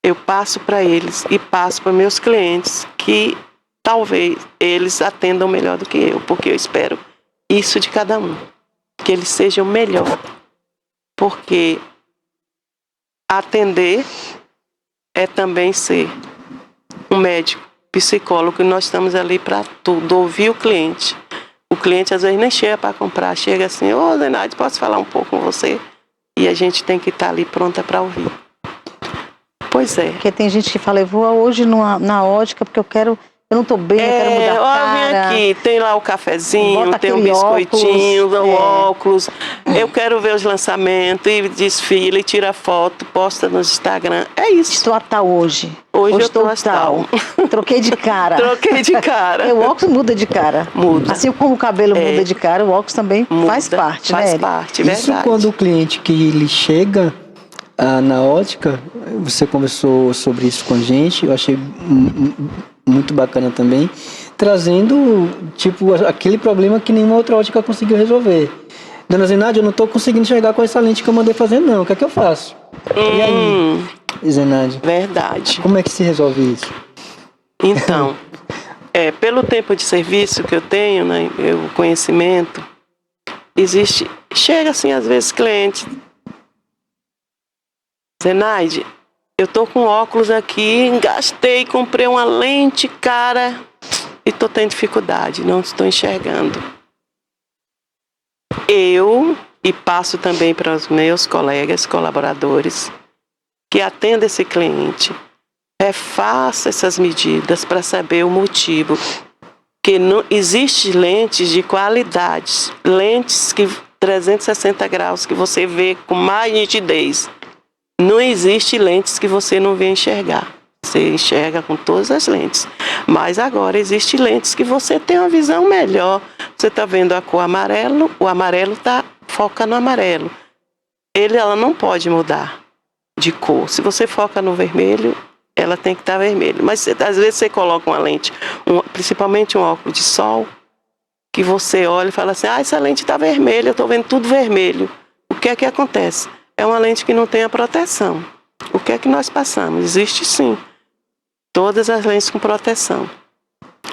Eu passo para eles e passo para meus clientes que talvez eles atendam melhor do que eu, porque eu espero isso de cada um, que eles sejam melhor, porque atender é também ser um médico, psicólogo, e nós estamos ali para tudo, ouvir o cliente. O cliente às vezes nem chega para comprar, chega assim, ô Zenaide, posso falar um pouco com você? E a gente tem que estar ali pronta para ouvir. Pois é. Porque tem gente que fala, eu vou hoje na ótica porque eu não tô bem, eu quero mudar a cara. Vem aqui, tem lá o cafezinho, tem um biscoitinho, o óculos. Eu quero ver os lançamentos, e desfila, e tira foto, posta no Instagram. É isso. Estou a tal hoje. Hoje eu estou a tal. Troquei de cara. Troquei de cara. O óculos muda de cara. Muda. Assim como o cabelo muda de cara, o óculos também faz parte, né? Faz parte, verdade. Isso quando o cliente que ele chega na ótica, você conversou sobre isso com a gente, eu achei muito bacana também, trazendo tipo aquele problema que nenhuma outra ótica conseguiu resolver. Dona Zenaide, eu não estou conseguindo enxergar com essa lente que eu mandei fazer não, o que é que eu faço? E aí, Zenaide? Verdade. Como é que se resolve isso? Então, pelo tempo de serviço que eu tenho, né, o conhecimento, chega assim às vezes cliente, Zenaide, eu tô com óculos aqui, gastei, comprei uma lente cara e tô tendo dificuldade, não estou enxergando. E passo também para os meus colegas, colaboradores, que atendem esse cliente, faça essas medidas para saber o motivo. Que não existe lentes de qualidade, lentes que 360 graus que você vê com mais nitidez. Não existe lentes que você não vê enxergar. Você enxerga com todas as lentes. Mas agora existe lentes que você tem uma visão melhor. Você está vendo a cor amarelo, o amarelo foca no amarelo. Ela não pode mudar de cor. Se você foca no vermelho, ela tem que estar vermelha. Mas às vezes você coloca uma lente, principalmente um óculos de sol, que você olha e fala assim, essa lente está vermelha, eu estou vendo tudo vermelho. O que é que acontece? É uma lente que não tem a proteção. O que é que nós passamos? Existe sim. Todas as lentes com proteção.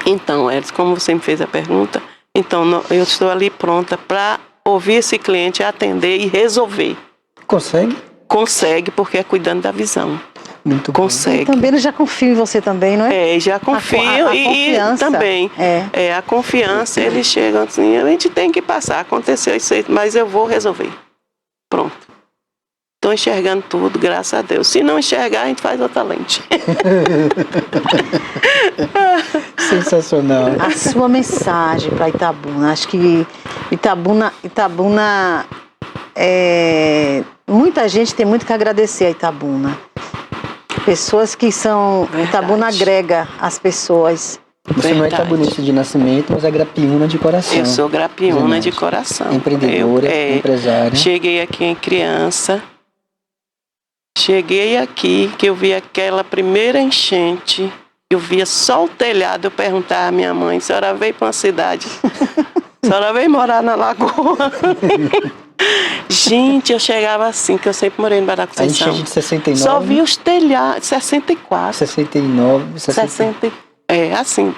Então, como você me fez a pergunta, então eu estou ali pronta para ouvir esse cliente, atender e resolver. Consegue? Consegue, porque é cuidando da visão. Muito consegue. E também ele já confia em você também, não é? Já confio e também. A confiança, eles chegam assim, a gente tem que passar, aconteceu isso aí, mas eu vou resolver. Pronto. Estou enxergando tudo, graças a Deus. Se não enxergar, a gente faz outra lente. Sensacional. A sua mensagem para Itabuna, acho que Itabuna muita gente tem muito que agradecer a Itabuna. Pessoas que são... Verdade. Itabuna agrega as pessoas. Você não é itabunense de nascimento, mas é grapiúna de coração. Eu sou grapiúna de Zenaide. coração. Empreendedora, empresária. Cheguei aqui em criança. Cheguei aqui, que eu vi aquela primeira enchente. Eu via só o telhado. Eu perguntava à minha mãe: a senhora veio para uma cidade? A senhora veio morar na Lagoa? Gente, eu chegava assim, que eu sempre morei no Barra A enchente de 69. Só vi os telhados, 64. 69, 60, assim,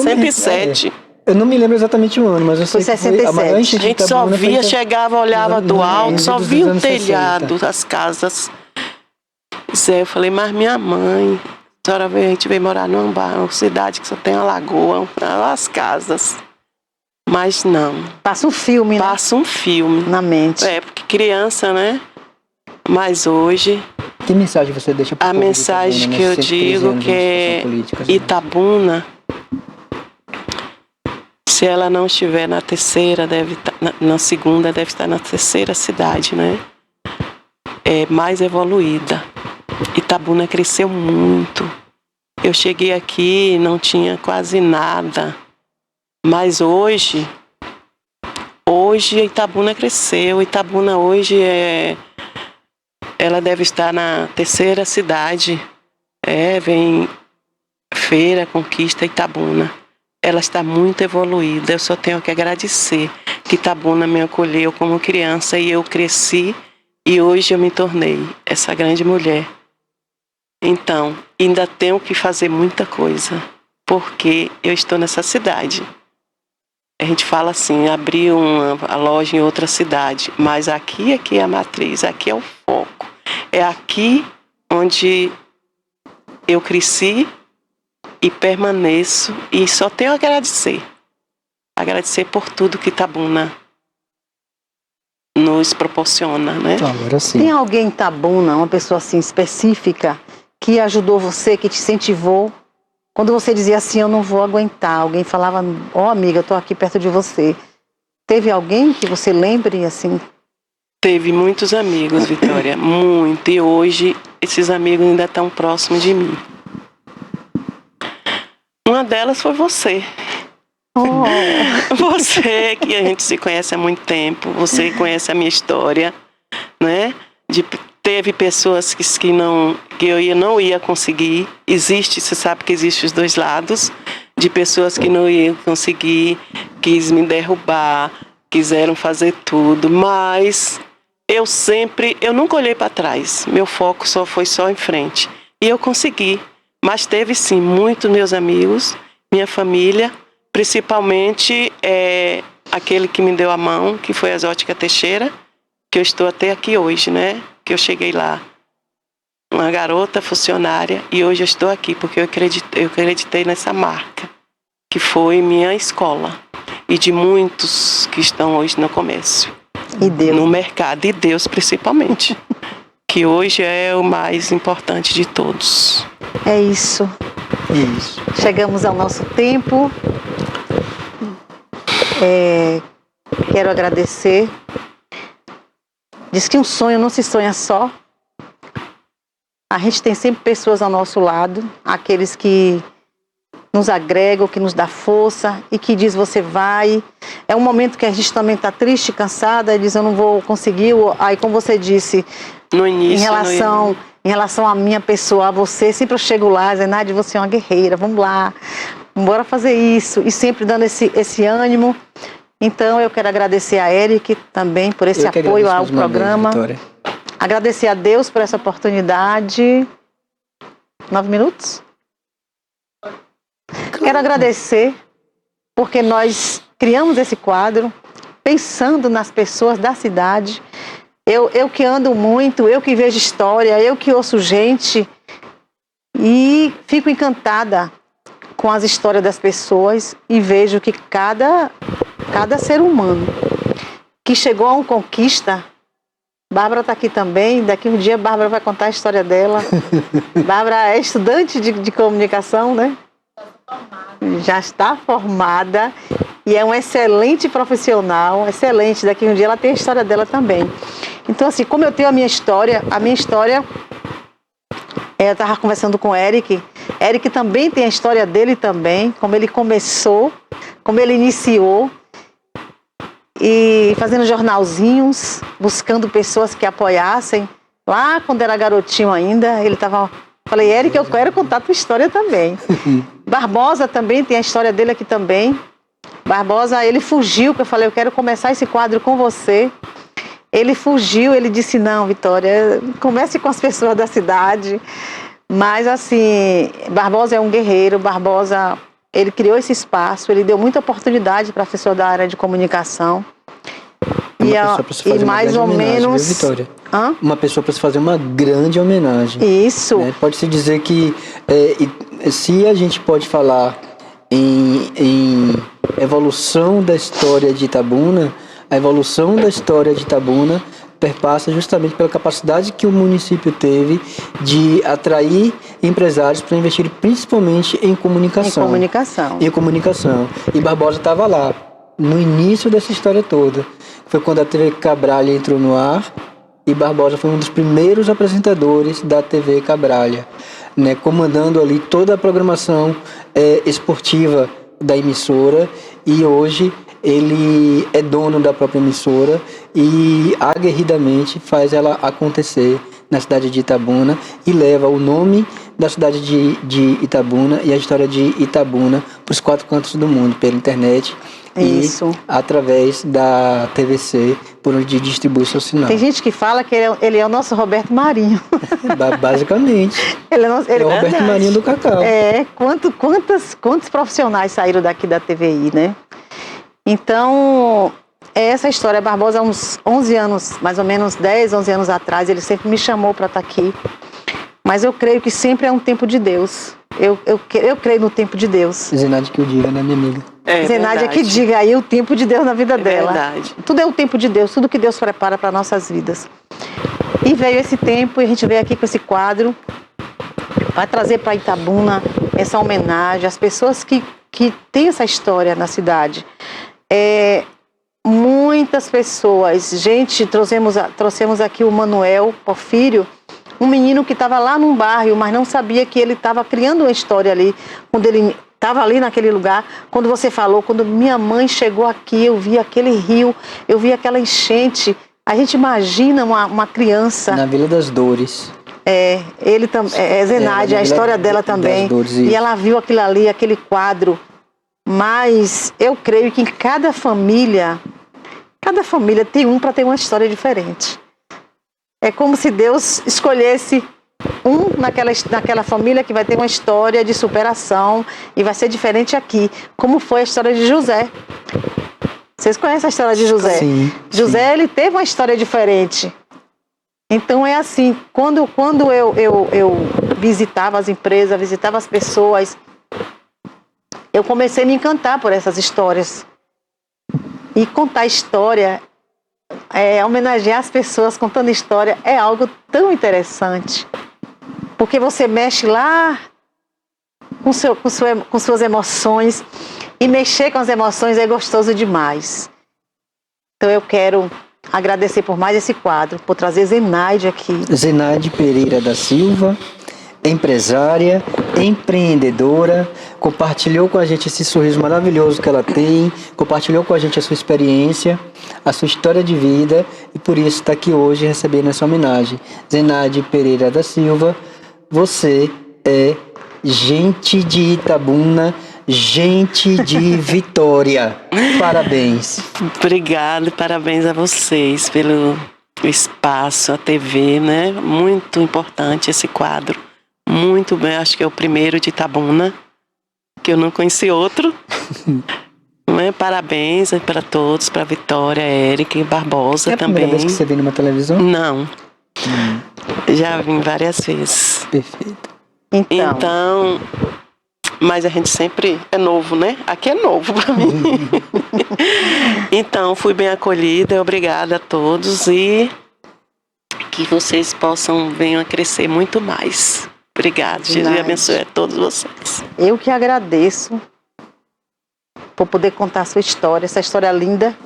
67. Eu não me lembro exatamente o ano, mas eu sei Foi que foi a maior 67. enchente A gente de só Itabuna via, foi chegava, olhava do alto, só dos via o anos telhado 60. das casas. Zé, eu falei: mas minha mãe, a senhora veio, a gente veio morar numa cidade que só tem uma lagoa, as casas. Mas não. Passa um filme, né? Passa um filme. Na mente. Porque criança, né? Mas hoje, Que mensagem você deixa para a mensagem que eu digo que é Itabuna, se ela não estiver na terceira, deve estar na segunda, deve estar na terceira cidade, né? É mais evoluída. Itabuna cresceu muito. Eu cheguei aqui, não tinha quase nada. Mas hoje Itabuna cresceu. Itabuna hoje ela deve estar na terceira cidade. Vem Feira, Conquista, Itabuna. Ela está muito evoluída. Eu só tenho que agradecer que Itabuna me acolheu como criança e eu cresci e hoje eu me tornei essa grande mulher. Então, ainda tenho que fazer muita coisa, porque eu estou nessa cidade. A gente fala assim, abrir a loja em outra cidade, mas aqui é a matriz, aqui é o foco. É aqui onde eu cresci e permaneço e só tenho a agradecer. Agradecer por tudo que Itabuna nos proporciona, né? Agora sim. Tem alguém em Itabuna, uma pessoa assim específica, que ajudou você, que te incentivou? Quando você dizia assim, eu não vou aguentar, alguém falava: ó, amiga, eu tô aqui perto de você. Teve alguém que você lembre assim? Teve muitos amigos, Vitória, muito. E hoje esses amigos ainda estão próximos de mim. Uma delas foi você. Você, que a gente se conhece há muito tempo, você conhece a minha história, né? Teve pessoas que eu não ia conseguir. Você sabe que existe os dois lados, de pessoas que não iam conseguir, quis me derrubar, quiseram fazer tudo, mas eu nunca olhei para trás. Meu foco foi só em frente. E eu consegui. Mas teve sim muitos meus amigos, minha família, principalmente aquele que me deu a mão, que foi a Exótica Teixeira, que eu estou até aqui hoje, né? Que eu cheguei lá, uma garota funcionária, e hoje eu estou aqui porque eu acreditei nessa marca, que foi minha escola, e de muitos que estão hoje no comércio, E Deus. no mercado, e Deus principalmente, que hoje é o mais importante de todos. É isso. Isso. Chegamos ao nosso tempo. Quero agradecer. Diz que um sonho não se sonha só. A gente tem sempre pessoas ao nosso lado, aqueles que nos agregam, que nos dá força e que diz: você vai. É um momento que a gente também está triste, cansada, e diz: eu não vou conseguir. Aí, como você disse, No início, em relação à minha pessoa, a você, sempre eu chego lá, Zenaide, você é uma guerreira, vamos lá, bora fazer isso, e sempre dando esse ânimo. Então eu quero agradecer a Eric também por esse apoio ao programa. Agradecer a Deus por essa oportunidade. 9 minutos? Quero agradecer porque nós criamos esse quadro pensando nas pessoas da cidade. Eu que ando muito, eu que vejo história, eu que ouço gente e fico encantada com as histórias das pessoas e vejo que cada ser humano que chegou a uma conquista. Bárbara está aqui também, daqui um dia a Bárbara vai contar a história dela. Bárbara é estudante de comunicação, né? Já está formada e é uma excelente profissional, excelente. Daqui um dia ela tem a história dela também. Então, assim, como eu tenho a minha história, eu estava conversando com o Eric, Eric também tem a história dele também, como ele começou, como ele iniciou, e fazendo jornalzinhos, buscando pessoas que apoiassem. Lá quando era garotinho ainda, ele estava... Falei, Eric, eu quero contar a tua história também. Barbosa também tem a história dele aqui também. Barbosa, ele fugiu, que eu falei, eu quero começar esse quadro com você. Ele fugiu, ele disse, não, Vitória, comece com as pessoas da cidade. Mas assim, Barbosa é um guerreiro, Barbosa, ele criou esse espaço, ele deu muita oportunidade para a pessoa da área de comunicação. E mais ou menos, viu, Vitória? Uma pessoa para se fazer uma grande homenagem. Isso. Né? Pode-se dizer que se a gente pode falar em evolução da história de Itabuna, a evolução da história de Itabuna perpassa justamente pela capacidade que o município teve de atrair empresários para investir principalmente em comunicação. Em comunicação. E Barbosa estava lá, no início dessa história toda. Foi quando a TV Cabralha entrou no ar e Barbosa foi um dos primeiros apresentadores da TV Cabralha, né, comandando ali toda a programação esportiva da emissora, e hoje ele é dono da própria emissora e aguerridamente faz ela acontecer na cidade de Itabuna e leva o nome da cidade de Itabuna e a história de Itabuna para os 4 cantos do mundo, pela internet. Isso. E através da TVC, por onde distribui seu sinal. Tem gente que fala que ele é o nosso Roberto Marinho. Basicamente. Ele é o Roberto Marinho do Cacau. Quantos profissionais saíram daqui da TVI, né? Então, essa história, Barbosa, há uns 11 anos, mais ou menos 10, 11 anos atrás, ele sempre me chamou para estar aqui. Mas eu creio que sempre é um tempo de Deus. Eu creio no tempo de Deus. Zenaide que o diga, né, minha amiga? Zenaide é que diga aí o tempo de Deus na vida dela. Verdade. Tudo é o tempo de Deus, tudo que Deus prepara para nossas vidas. E veio esse tempo e a gente veio aqui com esse quadro. Vai trazer para Itabuna essa homenagem às pessoas que têm essa história na cidade. Muitas pessoas. Gente, trouxemos aqui o Manuel Porfírio, um menino que estava lá num bairro, mas não sabia que ele estava criando uma história ali, quando ele estava ali naquele lugar. Quando você falou, quando minha mãe chegou aqui, eu vi aquele rio, eu vi aquela enchente. A gente imagina uma criança... Na Vila das Dores. Ele também, Zenaide, a história dela também. E ela viu aquilo ali, aquele quadro. Mas eu creio que em cada família tem para ter uma história diferente. É como se Deus escolhesse naquela família que vai ter uma história de superação e vai ser diferente aqui, como foi a história de José. Vocês conhecem a história de José? Sim. José, ele teve uma história diferente. Então é assim, quando eu visitava as empresas, visitava as pessoas, eu comecei a me encantar por essas histórias. E contar história, homenagear as pessoas contando história, é algo tão interessante. Porque você mexe lá com suas emoções, e mexer com as emoções é gostoso demais. Então eu quero agradecer por mais esse quadro, por trazer Zenaide aqui. Zenaide Pereira da Silva, empresária, empreendedora, compartilhou com a gente esse sorriso maravilhoso que ela tem, compartilhou com a gente a sua experiência, a sua história de vida, e por isso está aqui hoje recebendo essa homenagem. Zenaide Pereira da Silva, você é gente de Itabuna, gente de Vitória. Parabéns. Obrigada, parabéns a vocês pelo espaço, a TV, né? Muito importante esse quadro. Muito bem, acho que é o primeiro de Itabuna, que eu não conheci outro. Parabéns para todos, para Vitória, Eric, Barbosa também. É a primeira vez que você vem numa televisão? Não. Já vim várias vezes. Perfeito. Então, mas a gente sempre é novo, né? Aqui é novo para mim. Então, fui bem acolhida, obrigada a todos e que vocês venham a crescer muito mais. Obrigada, Jesus abençoe a todos vocês. Eu que agradeço por poder contar a sua história, essa história linda.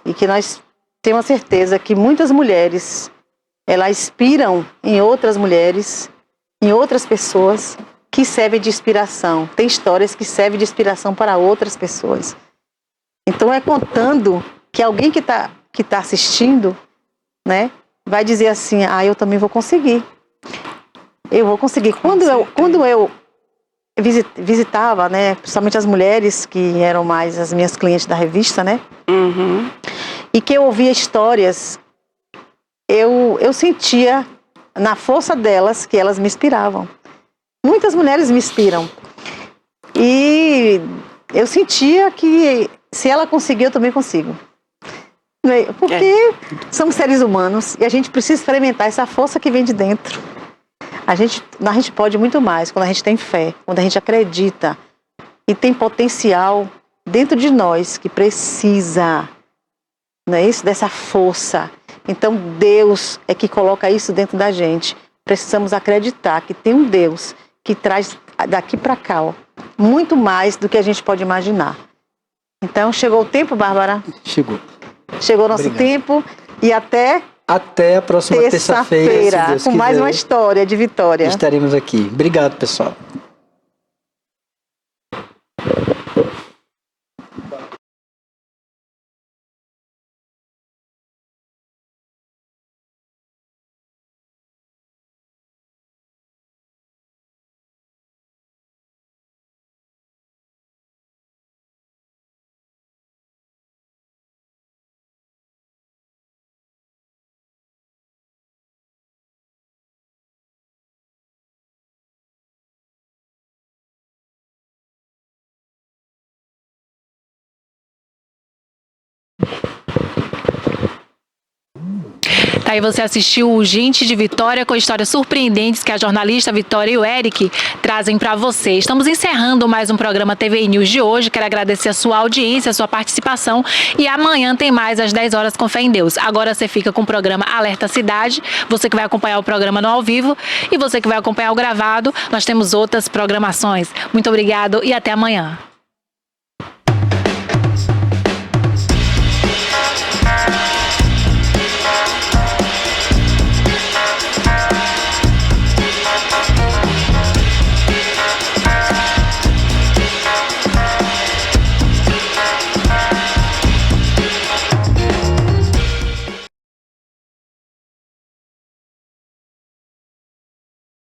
E que nós temos certeza que muitas mulheres, elas inspiram em outras mulheres em outras pessoas que servem de inspiração. Tem histórias que servem de inspiração para outras pessoas. Então é contando que alguém que tá assistindo, né, vai dizer assim, eu também vou conseguir. Eu vou conseguir. Quando eu visitava, né, principalmente as mulheres que eram mais as minhas clientes da revista, né, e que eu ouvia histórias, eu sentia na força delas que elas me inspiravam. Muitas mulheres me inspiram. E eu sentia que se ela conseguir, eu também consigo. Porque somos seres humanos e a gente precisa experimentar essa força que vem de dentro. A gente pode muito mais quando a gente tem fé, quando a gente acredita e tem potencial dentro de nós que precisa, não é isso? Dessa força. Então Deus é que coloca isso dentro da gente. Precisamos acreditar que tem um Deus que traz daqui para cá, muito mais do que a gente pode imaginar. Então chegou o tempo, Bárbara? Chegou o nosso tempo e até a próxima terça-feira, com mais uma história de vitória. Estaremos aqui. Obrigado, pessoal. Aí você assistiu o Gente de Vitória com histórias surpreendentes que a jornalista Vitória e o Eric trazem para você. Estamos encerrando mais um programa TV News de hoje. Quero agradecer a sua audiência, a sua participação e amanhã tem mais às 10 horas com Fé em Deus. Agora você fica com o programa Alerta Cidade, você que vai acompanhar o programa no ao vivo e você que vai acompanhar o gravado. Nós temos outras programações. Muito obrigado e até amanhã.